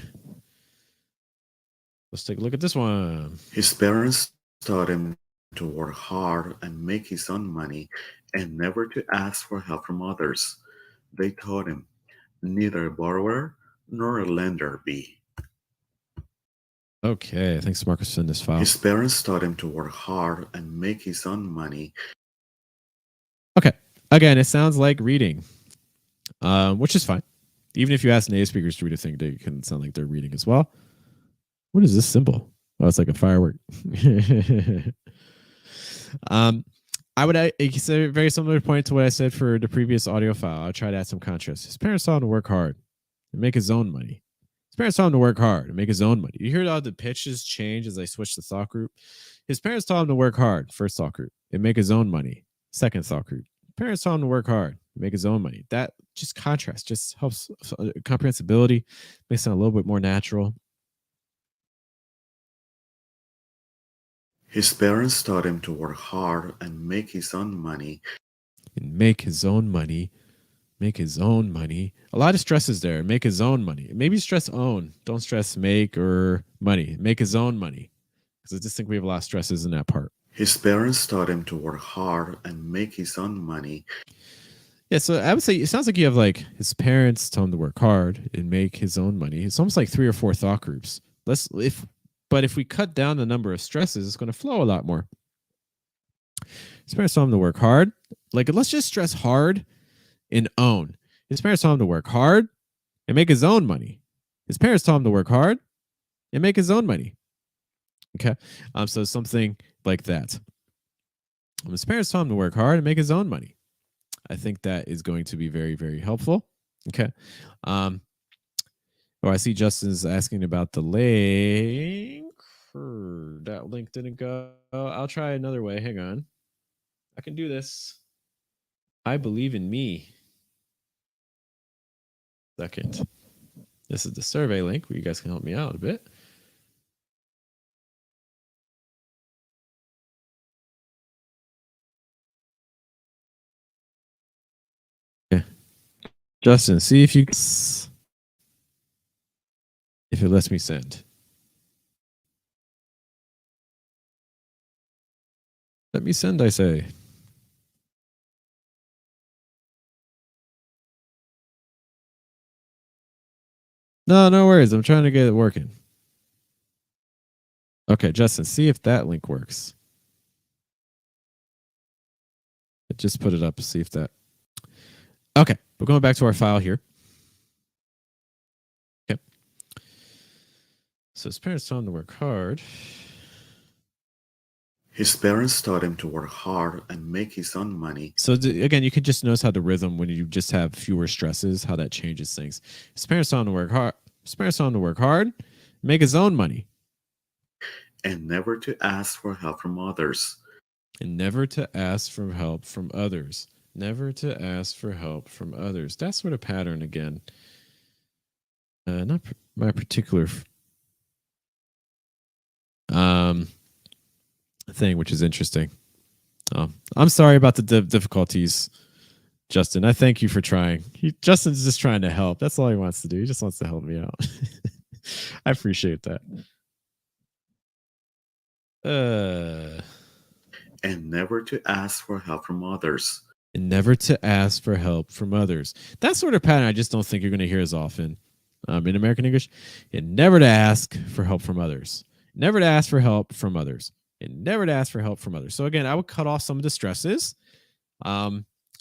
Let's take a look at this one. His parents taught him to work hard and make his own money and never to ask for help from others. They taught him, neither a borrower nor a lender be. Okay, thanks, Marcus, for sending this file. His parents taught him to work hard and make his own money. Okay, again, it sounds like reading, which is fine. Even if you ask native speakers to read a thing, they can sound like they're reading as well. What is this symbol? Oh, it's like a firework. I would say very similar point to what I said for the previous audio file. I'll try to add some contrast. His parents taught him to work hard and make his own money. His parents taught him to work hard and make his own money. You hear all the pitches change as I switch the thought group. His parents taught him to work hard, first thought group, and make his own money, second thought group. Parents taught him to work hard, make his own money. That just contrast, just helps comprehensibility, makes it a little bit more natural. His parents taught him to work hard and make his own money. And make his own money. Make his own money. A lot of stresses there. Make his own money. Maybe stress own. Don't stress make or money. Make his own money. Because I just think we have a lot of stresses in that part. His parents taught him to work hard and make his own money. Yeah, so I would say it sounds like you have like his parents tell him to work hard and make his own money. It's almost like 3 or 4 thought groups. But if we cut down the number of stresses, it's going to flow a lot more. His parents tell him to work hard. Like, let's just stress hard and own. His parents tell him to work hard and make his own money. His parents tell him to work hard and make his own money. Okay. So something like that. His parents tell him to work hard and make his own money. I think that is going to be very, very helpful. Okay. I see Justin's asking about the link. That link didn't go. I'll try another way. Hang on. I can do this. I believe in me. Second. This is the survey link where you guys can help me out a bit. Okay. Justin, see if it lets me send. Let me send, I say. No worries. I'm trying to get it working. Okay, Justin, see if that link works. I just put it up to see if that. Okay, we're going back to our file here. So his parents taught him to work hard. His parents taught him to work hard and make his own money. So again, you can just notice how the rhythm, when you just have fewer stresses, how that changes things. His parents taught him to work hard. His parents taught him to work hard, make his own money, And never to ask for help from others. and never to ask for help from others. Never to ask for help from others. That sort of pattern again. Not my particular thing, which is interesting. I'm sorry about the difficulties, Justin. I thank you for trying. Justin's just trying to help. That's all he wants to do. He just wants to help me out. I appreciate that. And never to ask for help from others. And never to ask for help from others. That sort of pattern I just don't think you're going to hear as often in American English. And never to ask for help from others. Never to ask for help from others. And never to ask for help from others. So again, I would cut off some of the stresses.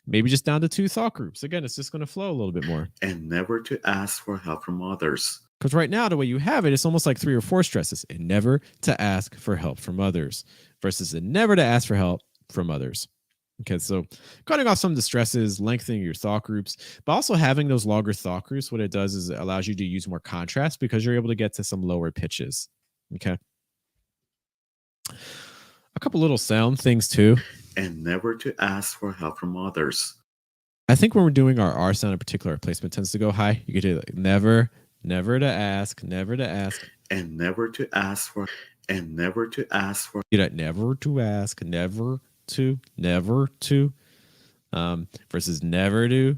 Maybe just down to 2 thought groups. Again, it's just going to flow a little bit more. And never to ask for help from others. Because right now, the way you have it, it's almost like 3 or 4 stresses. And never to ask for help from others versus and never to ask for help from others. Okay, so cutting off some of the stresses, lengthening your thought groups, but also having those longer thought groups, what it does is it allows you to use more contrast because you're able to get to some lower pitches. Okay. A couple little sound things too. And never to ask for help from others. I think when we're doing our R sound in particular, our placement tends to go high. You could do like never to ask, never to ask. And never to ask for, and never to ask for. You know, never to ask, never to versus never do.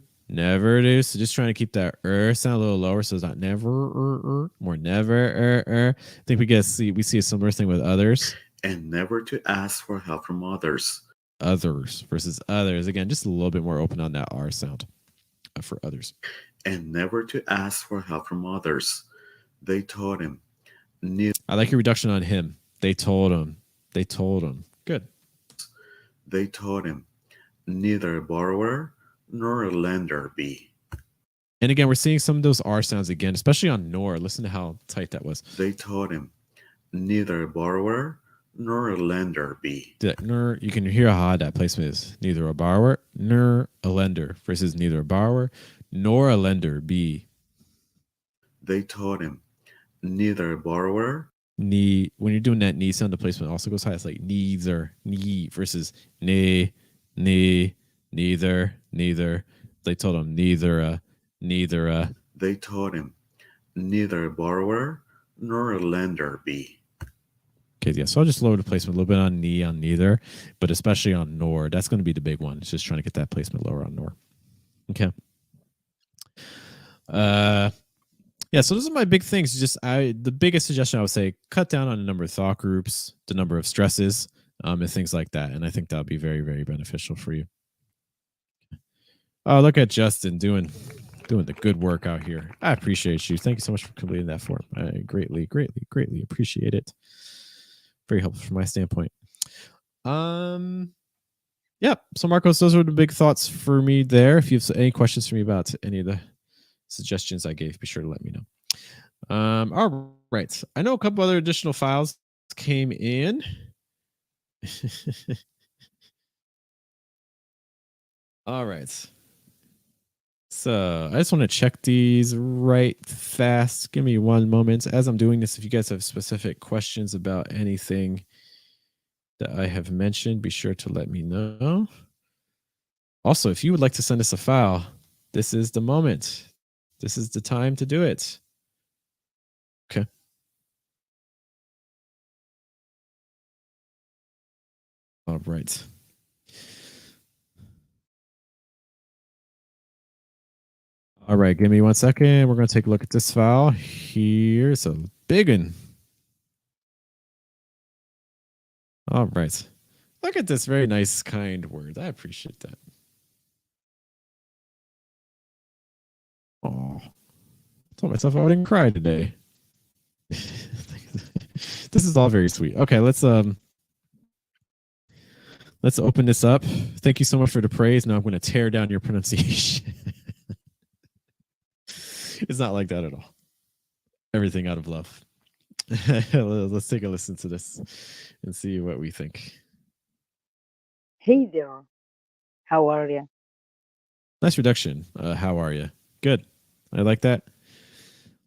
So just trying to keep that sound a little lower, so it's not never more never. I think we see a similar thing with others. And never to ask for help from others. Others versus others. Again, just a little bit more open on that R sound for others. And never to ask for help from others. They taught him. I like your reduction on him. They told him. Good. They taught him. Neither a borrower nor a lender be. And again, we're seeing some of those R sounds again, especially on nor. Listen to how tight that was. They taught him. Neither a borrower nor a lender be. Nor, you can hear how hard that placement is. Neither a borrower nor a lender versus neither a borrower nor a lender be. They taught him. Neither a borrower. When you're doing that knee sound, the placement also goes high. It's like neither, knee versus neither. They told him neither. They taught him. Neither a borrower nor a lender be. Okay, yeah. So I'll just lower the placement a little bit on knee, on neither, but especially on nor. That's going to be the big one. It's just trying to get that placement lower on nor. Okay. Yeah, so those are my big things. The biggest suggestion I would say, cut down on the number of thought groups, the number of stresses, and things like that. And I think that'll be very, very beneficial for you. Oh, look at Justin doing the good work out here. I appreciate you. Thank you so much for completing that form. I greatly appreciate it. Very helpful from my standpoint. Yeah. So Marcos, those were the big thoughts for me there. If you have any questions for me about any of the suggestions I gave, be sure to let me know. All right. I know a couple other additional files came in. All right. So I just want to check these right fast. Give me one moment. As I'm doing this, if you guys have specific questions about anything that I have mentioned, be sure to let me know. Also, if you would like to send us a file, this is the moment. This is the time to do it. Okay. All right. All right, give me 1 second. We're going to take a look at this file. Here's a big one. All right. Look at this very nice, kind word. I appreciate that. Oh, I told myself I wouldn't cry today. This is all very sweet. Okay, let's open this up. Thank you so much for the praise. Now I'm going to tear down your pronunciation. It's not like that at all. Everything out of love. Let's take a listen to this and see what we think. Hey there, how are you? Nice reduction. How are you? Good. I like that.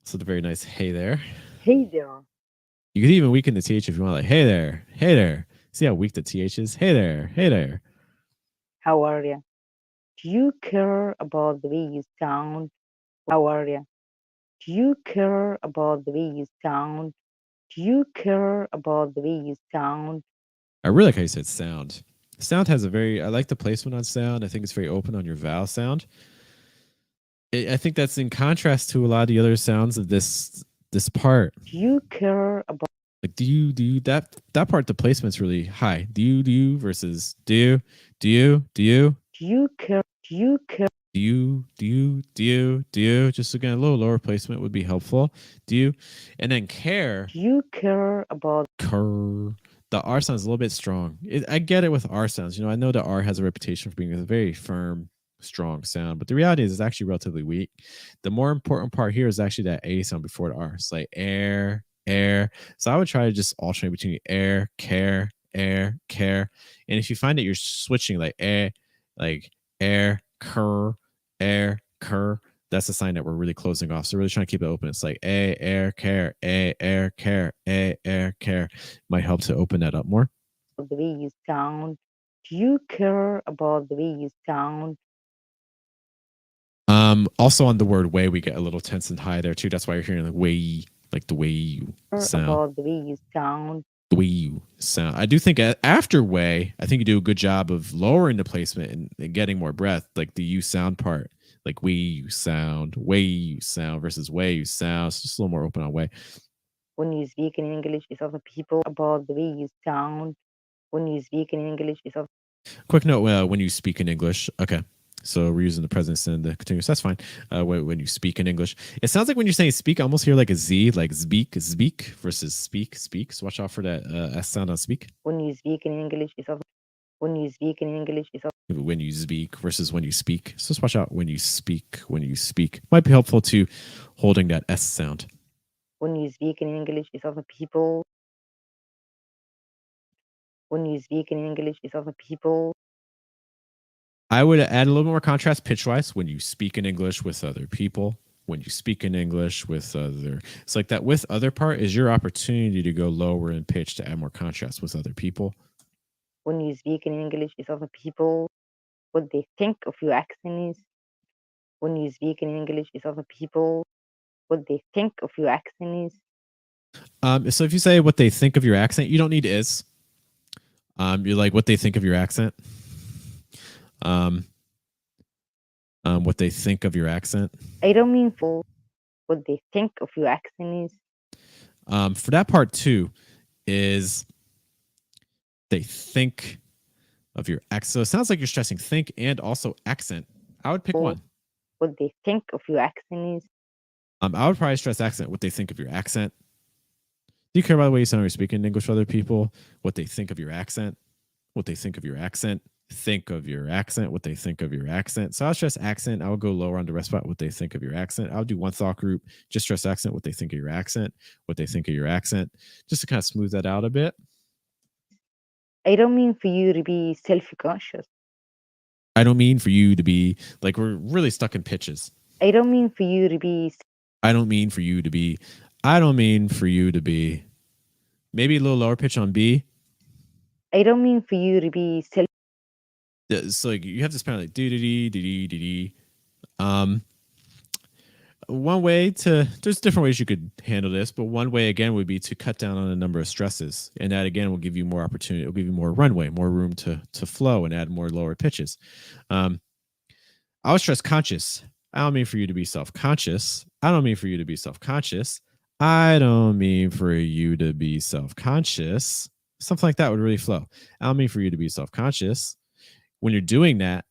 So the very nice hey there. Hey there, You could even weaken the th if you want, like hey there, hey there. See how weak the th is? Hey there, hey there. how are you? Do you care about the way you sound? How are you? Do you care about the way you sound? Do you care about the way you sound? I really like how you said sound. Sound has a very, I like the placement on sound. I think it's very open on your vowel sound. I think that's in contrast to a lot of the other sounds of this part. Do you care about Like do you that part, the placement's really high. Do you versus do you do you care do you care do you just again a little lower placement would be helpful. Do you, and then care. do you care about Cur. The R sounds a little bit strong. I get it with R sounds. I know the R has a reputation for being a very firm, strong sound, but the reality is it's actually relatively weak. The more important part here is actually that A sound before the R. It's like air, air. So I would try to just alternate between air, care, air, care. And if you find that you're switching like air, cur, air, cur, that's a sign that we're really closing off. So really trying to keep it open. It's like a air care, a air care, a air care. Might help to open that up more. the way you sound? Do you care about the way you sound? Also on the word way, we get a little tense and high there too. That's why you're hearing like the way you sound. About the way you sound. The way you sound. I do think after way, I think you do a good job of lowering the placement and getting more breath, like the you sound part, like way you sound versus way you sound. It's just a little more open on way. When you speak in English, it's other people about the way you sound. When you speak in English, it's other Quick note: when you speak in English, okay. So we're using the present and the continuous. That's fine. When you speak in English, it sounds like when you're saying speak, I almost hear like a Z, like speak versus speak. So watch out for that S sound on speak. when you speak in English, it's other when you speak in English, it's other When you speak versus when you speak. So just watch out when you speak. Might be helpful to holding that S sound. when you speak in English, it's other people. When you speak in English, it's other people. I would add a little more contrast pitch-wise when you speak in English with other people. When you speak in English with other, it's like that with other part is your opportunity to go lower in pitch to add more contrast with other people. When you speak in English, it's other people. What they think of your accent is. When you speak in English, it's other people. What they think of your accent is. So if you say what they think of your accent, you don't need is. You're like what they think of your accent. What they think of your accent. I don't mean for what they think of your accent is. For that part too, is they think of your accent. So it sounds like you're stressing think and also accent. I would pick one. What they think of your accent is. I would probably stress accent. What they think of your accent. Do you care about the way you sound when you're speaking English to other people? What they think of your accent. What they think of your accent. Think of your accent. What they think of your accent. So I'll stress accent. I would go lower on the rest spot. What they think of your accent. I'll do one thought group. Just stress accent. What they think of your accent. What they think of your accent. Just to kind of smooth that out a bit. I don't mean for you to be self-conscious. I don't mean for you to be like we're really stuck in pitches. I don't mean for you to be. I don't mean for you to be. I don't mean for you to be. Maybe a little lower pitch on B. I don't mean for you to be self. So like you have this pattern like dee. One way to, there's different ways you could handle this, but one way again would be to cut down on the number of stresses, and that again will give you more opportunity. It'll give you more runway, more room to flow, and add more lower pitches. I would stress conscious. I don't mean for you to be self-conscious. I don't mean for you to be self-conscious. I don't mean for you to be self-conscious. Something like that would really flow. I don't mean for you to be self-conscious. When you're doing that,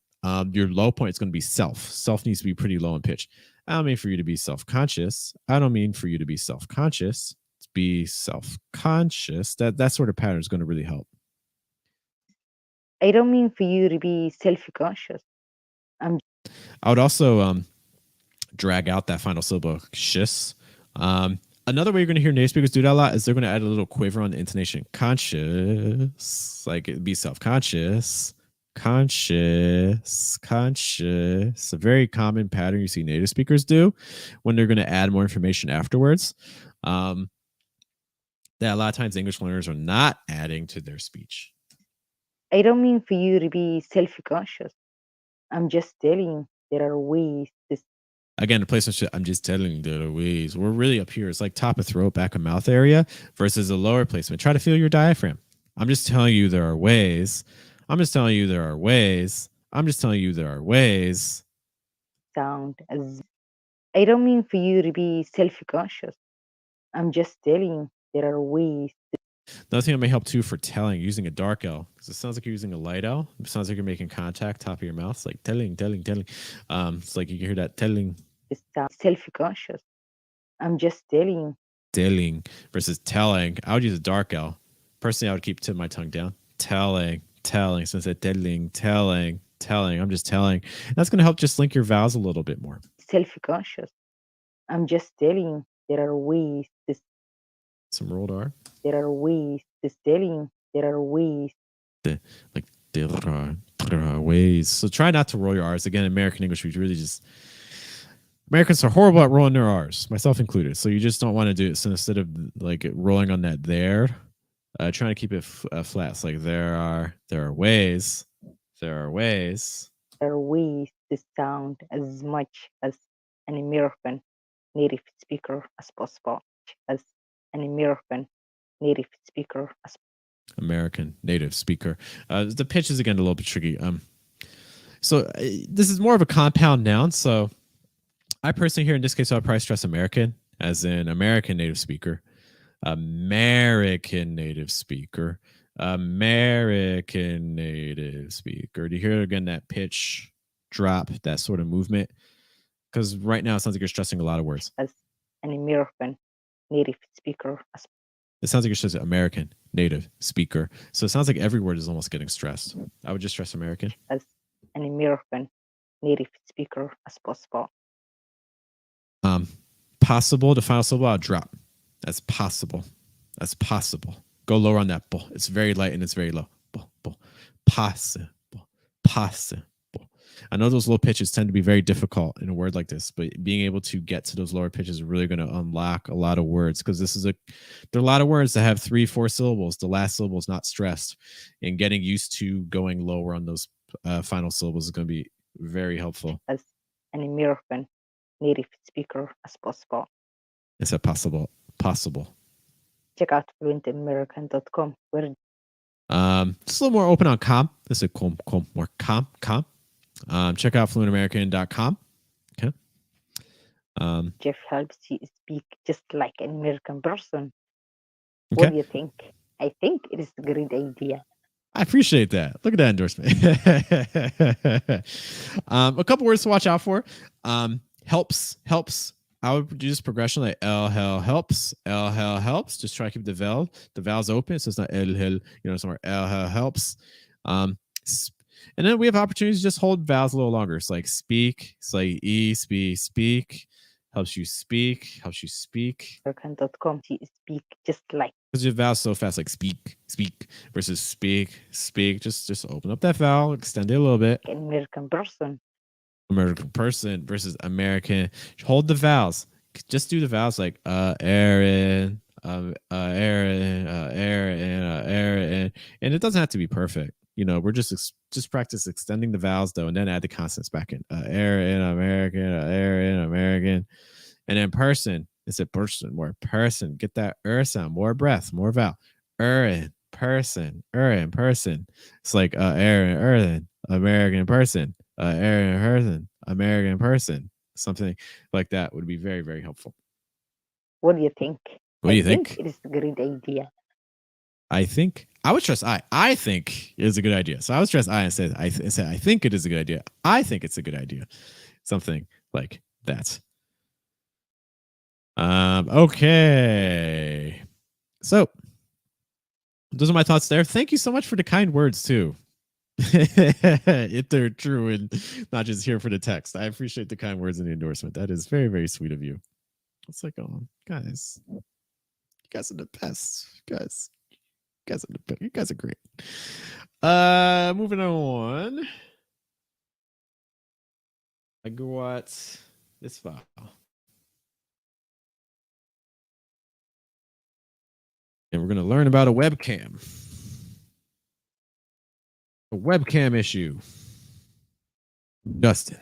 your low point is going to be self. Self needs to be pretty low in pitch. I don't mean for you to be self-conscious. I don't mean for you to be self-conscious. Be self-conscious. That sort of pattern is going to really help. I don't mean for you to be self-conscious. I would also drag out that final syllable, shis. Another way you're going to hear native speakers do that a lot is they're going to add a little quiver on the intonation. Conscious, like it'd be self-conscious, conscious. A very common pattern you see native speakers do when they're going to add more information afterwards. That a lot of times English learners are not adding to their speech. I don't mean for you to be self-conscious. I'm just telling you there are ways to Again, the placement shit, I'm just telling you there are ways. We're really up here. It's like top of throat, back of mouth area versus a lower placement. Try to feel your diaphragm. I'm just telling you there are ways. I'm just telling you there are ways. I'm just telling you there are ways. sound as I don't mean for you to be self-conscious. I'm just telling you there are ways to Another thing that may help too for telling, using a dark L, because it sounds like you're using a light L. It sounds like you're making contact, top of your mouth. It's like telling. It's like you can hear that telling sound self-conscious. I'm just telling you versus telling. I would use a dark L. Personally, I would keep tip of my tongue down. Telling. So instead telling. I'm just telling. And that's going to help just link your vowels a little bit more. self-conscious. I'm just telling you there are ways to Some rolled R. there are ways to telling you there are ways There are ways. So try not to roll your R's. Again, American English, we really just Americans are horrible at rolling their R's, myself included. So you just don't want to do it. So instead of like rolling on that there, trying to keep it flat. It's like there are ways. There are ways to sound as much as an American native speaker as possible. As an American native speaker as American native speaker. The pitch is again a little bit tricky. So this is more of a compound noun. So I personally here in this case, I'll probably stress American, as in American native speaker, American native speaker, American native speaker. Do you hear again that pitch drop, that sort of movement? Because right now it sounds like you're stressing a lot of words. as an American native speaker as It sounds like you're stressing American native speaker. So it sounds like every word is almost getting stressed. I would just stress American. as an American native speaker as possible. Possible, the final syllable, I'll drop. That's possible. That's possible. Go lower on that. Bull. It's very light and it's very low. Bull, bull. Possible. Possible. I know those low pitches tend to be very difficult in a word like this, but being able to get to those lower pitches is really going to unlock a lot of words, because there are a lot of words that have 3-4 syllables. The last syllable is not stressed, and getting used to going lower on those final syllables is going to be very helpful. As an American native speaker as possible. It's a possible. Check out fluentamerican.com where Just a little more open on com. This is more com. Check out fluentamerican.com. Okay. Jeff helps you speak just like an American person. Okay. What do you think? I think it is a great idea. I appreciate that. Look at that endorsement. A couple words to watch out for. Helps. I would do this progression like L helps. Just try to keep the vowels open, so it's not L, somewhere L helps. And then we have opportunities to just hold vowels a little longer. It's like speak. It's like speak. Helps you speak. American.com to speak just like Because your vowels so fast, like speak versus speak. Just open up that vowel, extend it a little bit. an American person. American person versus American. Hold the vowels. Just do the vowels like Aaron, Aaron, and it doesn't have to be perfect. We're just practice extending the vowels though, and then add the consonants back in. Aaron, American, and then person. It's a person, more person. Get that sound, more breath, more vowel. Person. It's like Aaron, American person. American person. Something like that would be very, very helpful. What do you think? What do you I think? It is a great idea. I would stress I think it is a good idea. So I would stress I and say I think it is a good idea. I think it's a good idea. Something like that. Okay. So those are my thoughts there. Thank you so much for the kind words too. If they're true and not just here for the text. I appreciate the kind words and the endorsement. That is very, very sweet of you. It's like, oh, guys, you guys are the best. You guys are great. Moving on. I got this file. And we're going to learn about a webcam. A webcam issue. Justin.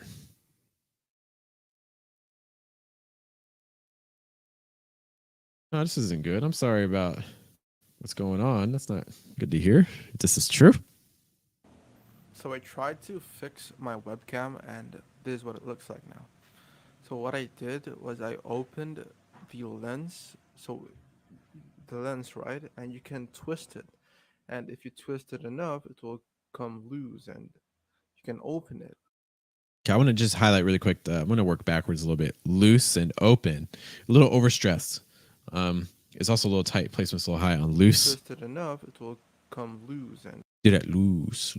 No, this isn't good. I'm sorry about what's going on. That's not good to hear. This is true. So I tried to fix my webcam and this is what it looks like now. So what I did was I opened the lens, so the lens, right? And you can twist it. And if you twist it enough, it will come loose and you can open it. Okay, I want to just highlight really quick. I'm going to work backwards a little bit. Loose and open. A little overstressed. It's also a little tight. Placement's a little high on loose. Twist it enough, it will come loose and Do that loose.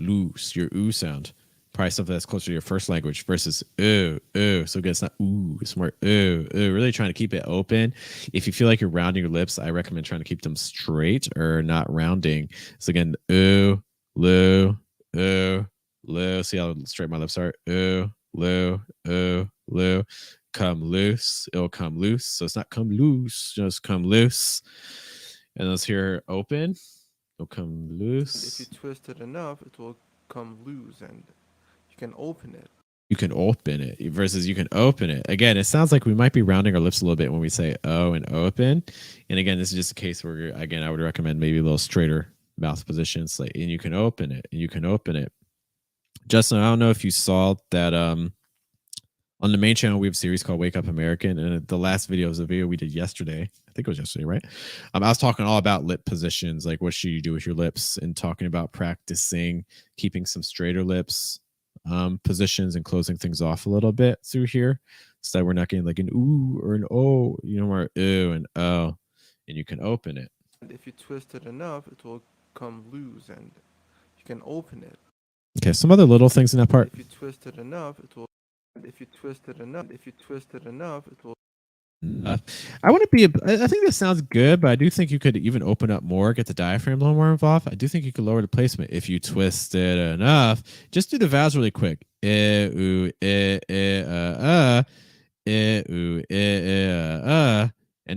Your ooh sound. Probably something that's closer to your first language versus ooh. So again, it's not ooh, it's more ooh. Really trying to keep it open. If you feel like you're rounding your lips, I recommend trying to keep them straight or not rounding. So again, ooh, loo. See how straight my lips are? Ooh, loo. Come loose. It'll come loose. So it's not come loose, just come loose. And let's hear open. It'll come loose. if you twist it enough, it will come loose and you can open it. You can open it versus you can open it. Again, it sounds like we might be rounding our lips a little bit when we say oh and open. And again, this is just a case where, again, I would recommend maybe a little straighter mouth positions. Like, and you can open it. And you can open it. Justin, I don't know if you saw that on the main channel, we have a series called Wake Up American. And the last video was a video we did yesterday. I think it was yesterday, right? I was talking all about lip positions, like what should you do with your lips, and talking about practicing keeping some straighter lips positions and closing things off a little bit through here, so that we're not getting like an ooh or an oh, more ooh and oh, and you can open it. And if you twist it enough, it will come loose and you can open it. Okay, some other little things in that part. If you twist it enough, it will. If you twist it enough, it will. I wouldn't be. I think this sounds good, but I do think you could even open up more, get the diaphragm a little more involved. I do think you could lower the placement if you twist it enough. Just do the vowels really quick. Ooh, ooh, and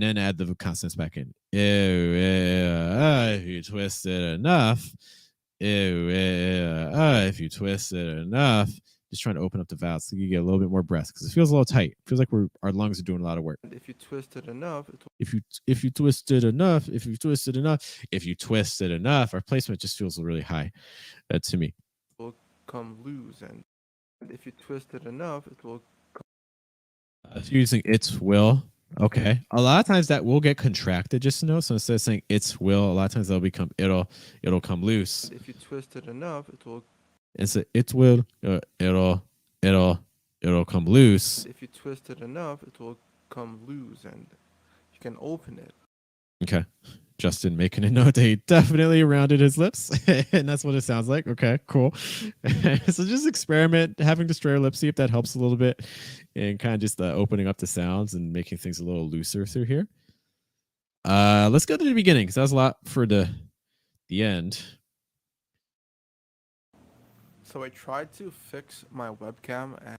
then add the consonants back in. If you twist it enough. If you twist it enough. Just trying to open up the vowels so you get a little bit more breath, because it feels a little tight. It feels like our lungs are doing a lot of work. If you twist it enough, if you twist it enough, our placement just feels really high to me. It will come loose, and if you twist it enough, it will. If you're using its will, okay. A lot of times that will get contracted, just to know. So instead of saying its will, a lot of times that'll become it'll come loose. If you twist it enough, it will. It's it will it'll come loose. If you twist it enough, it will come loose and you can open it. Okay. Justin making a note that he definitely rounded his lips, and that's what it sounds like. Okay, cool. So just experiment having to straighter lips, see if that helps a little bit, and kind of just opening up the sounds and making things a little looser through here. Let's go to the beginning, because that was a lot for the end. So I tried to fix my webcam and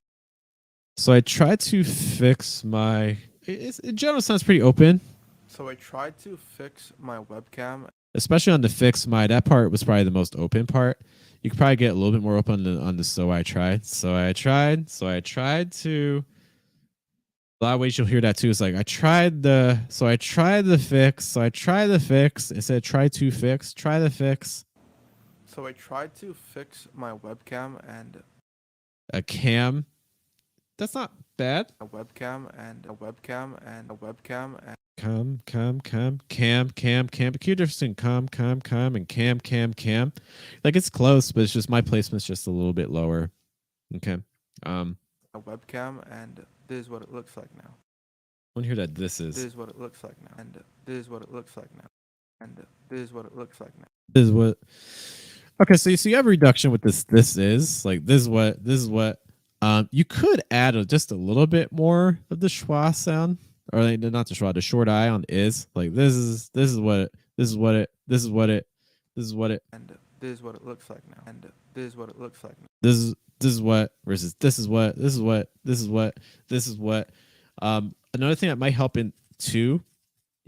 in general, sounds pretty open. So I tried to fix my webcam. Especially on the fix my, that part was probably the most open part. You could probably get a little bit more open on the so I tried to. A lot of ways you'll hear that too. It's like I tried the fix. Instead try to fix. So I tried to fix my webcam and a cam. That's not bad. a webcam and Cam. Keep difference cam and cam. Like it's close, but it's just my placement's just a little bit lower. Okay. a webcam, and this is what it looks like now. I want to hear that this is. This is what it looks like now. And this is what it looks like now. And this is what it looks like now. This is what. Okay, so you have a reduction with this. This is like this is what. You could add just a little bit more of the schwa sound. or like, not the Schwa, the short I on is. Like this is what it, this is what it, this is what it, this is what it, and this is what it looks like now, and this is what it looks like now. This is what versus this is what, this is what, this is what, this is what. Another thing that might help in too,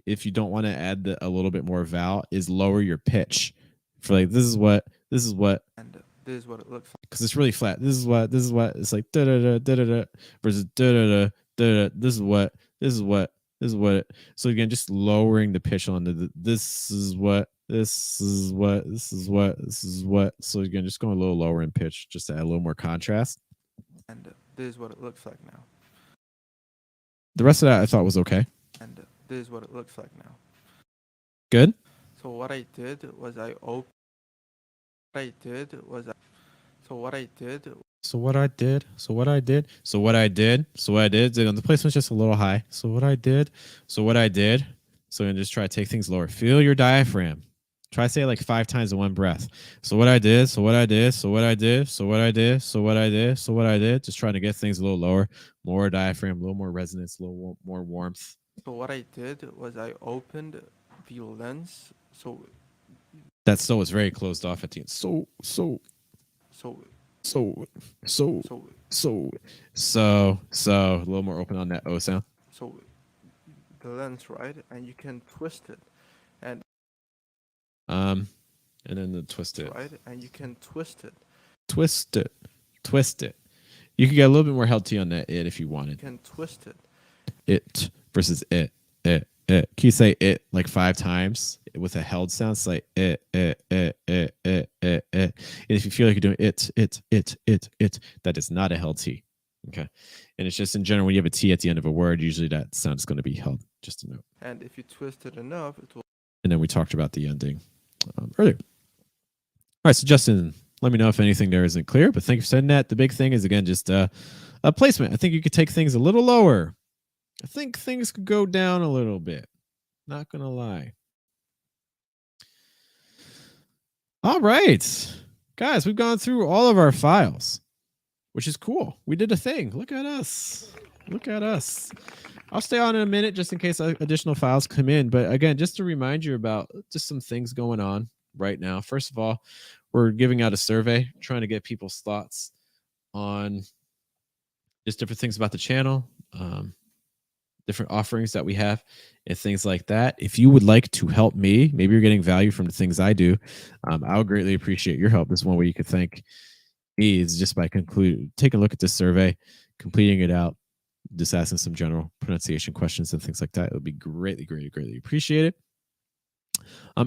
if you don't want to add a little bit more vowel, is lower your pitch. For like this is what, and this is what it looks like, because it's really flat. This is what, it's like da da da da da da versus da da da da da. This is what, this is what, this is what. So again, just lowering the pitch on this is what, this is what, this is what, this is what. So again, just going a little lower in pitch, just to add a little more contrast. and this is what it looks like now, The rest of that I thought was okay. and this is what it looks like now. Good. So what I did was I opened. What I did was I. So what I did. So what I did. So what I did. So what I did. So what I did. The placement's just a little high. So what I did. So what I did. So I'm gonna just try to take things lower. Feel your diaphragm. Try to say it like 5 times in one breath. So what I did. So what I did. So what I did. So what I did. So what I did. So what I did. Just trying to get things a little lower. More diaphragm. A little more resonance. A little more warmth. So what I did was I opened the lens. So that so is very closed off at the end. So a little more open on that O sound. So the lens, right? And you can twist it. And then the twist it. Right? And you can twist it. Twist it. You could get a little bit more held T on that it if you wanted. You can twist it. It versus it. Can you say it like 5 times with a held sound? It's like it. And if you feel like you're doing it, that is not a held T. Okay. And it's just in general, when you have a T at the end of a word, usually that sound is going to be held. Just a note. And if you twist it enough, it will. And then we talked about the ending earlier. All right. So Justin, let me know if anything there isn't clear, but thank you for saying that. The big thing is, again, just a placement. I think you could take things a little lower. I think things could go down a little bit. Not going to lie. All right. Guys, we've gone through all of our files, which is cool. We did a thing. Look at us. Look at us. I'll stay on in a minute just in case additional files come in. But again, just to remind you about just some things going on right now. First of all, we're giving out a survey, trying to get people's thoughts on just different things about the channel, different offerings that we have and things like that. If you would like to help me, maybe you're getting value from the things I do, I would greatly appreciate your help. This is one way you could thank me is just by taking a look at this survey, completing it out, just asking some general pronunciation questions and things like that. It would be greatly appreciated.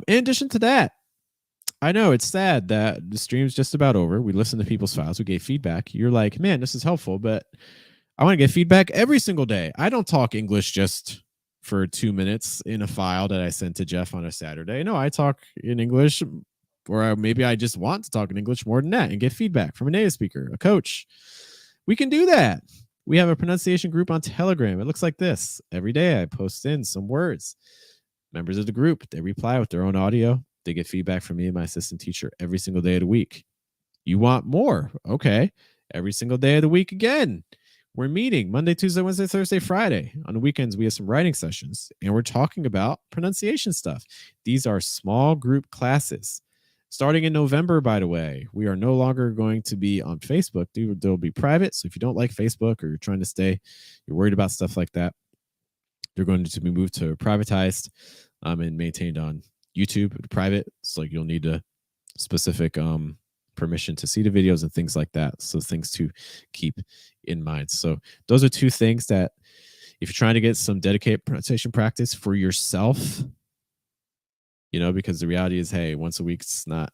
In addition to that, I know it's sad that the stream's just about over. We listened to people's files. We gave feedback. You're like, man, this is helpful, but I want to get feedback every single day. I don't talk English just for 2 minutes in a file that I sent to Jeff on a Saturday. No, I talk in English, or maybe I just want to talk in English more than that and get feedback from a native speaker, a coach. We can do that. We have a pronunciation group on Telegram. It looks like this. Every day I post in some words. Members of the group, they reply with their own audio. They get feedback from me and my assistant teacher every single day of the week. You want more? Okay. Every single day of the week again. We're meeting Monday, Tuesday, Wednesday, Thursday, Friday. On the weekends, we have some writing sessions, and we're talking about pronunciation stuff. These are small group classes. Starting in November, by the way, we are no longer going to be on Facebook. They'll be private. So if you don't like Facebook or you're trying to stay, you're worried about stuff like that, they're going to be moved to privatized and maintained on YouTube, private. So like you'll need a specific permission to see the videos and things like that. So things to keep in mind. So those are 2 things that if you're trying to get some dedicated pronunciation practice for yourself, because the reality is, hey, once a week, it's not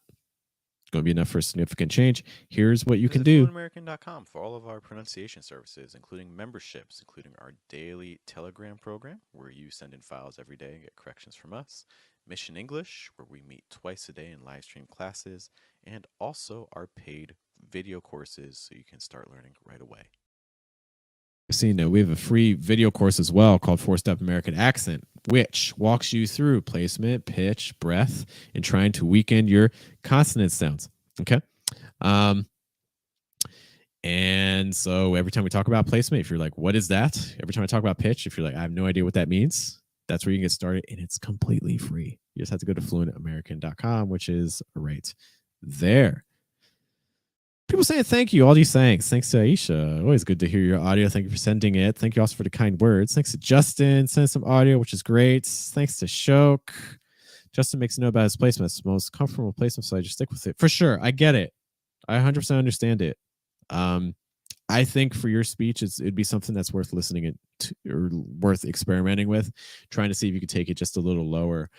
going to be enough for a significant change. Here's what you can do. FluentAmerican.com for all of our pronunciation services, including memberships, including our daily Telegram program, where you send in files every day and get corrections from us. Mission English, where we meet twice a day in live stream classes, and also our paid video courses so you can start learning right away. We have a free video course as well called 4-Step American Accent, which walks you through placement, pitch, breath, and trying to weaken your consonant sounds. Okay. And so every time we talk about placement, if you're like, what is that? Every time I talk about pitch, if you're like, I have no idea what that means, that's where you can get started. And it's completely free. You just have to go to fluentamerican.com, which is right there. People saying thank you. All these thanks. Thanks to Aisha. Always good to hear your audio. Thank you for sending it. Thank you also for the kind words. Thanks to Justin. Send some audio, which is great. Thanks to Shok. Justin makes a note about his placement. It's the most comfortable placement, so I just stick with it. For sure. I get it. I 100% understand it. I think for your speech, it'd be something that's worth listening to or worth experimenting with, trying to see if you could take it just a little lower,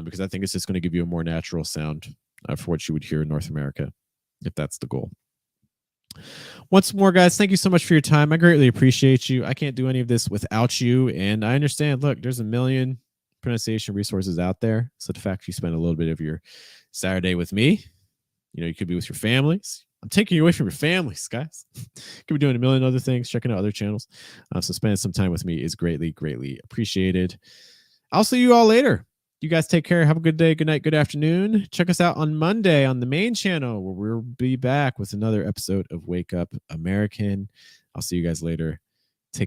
because I think it's just going to give you a more natural sound for what you would hear in North America, if that's the goal. Once more, guys, thank you so much for your time. I greatly appreciate you. I can't do any of this without you, and I understand. Look, there's a million pronunciation resources out there, so the fact you spend a little bit of your Saturday with me, you could be with your families. I'm taking you away from your families, guys. Could be doing a million other things, checking out other channels. So spending some time with me is greatly, greatly appreciated. I'll see you all later. You guys take care. Have a good day, good night, good afternoon. Check us out on Monday on the main channel, where we'll be back with another episode of Wake Up American. I'll see you guys later.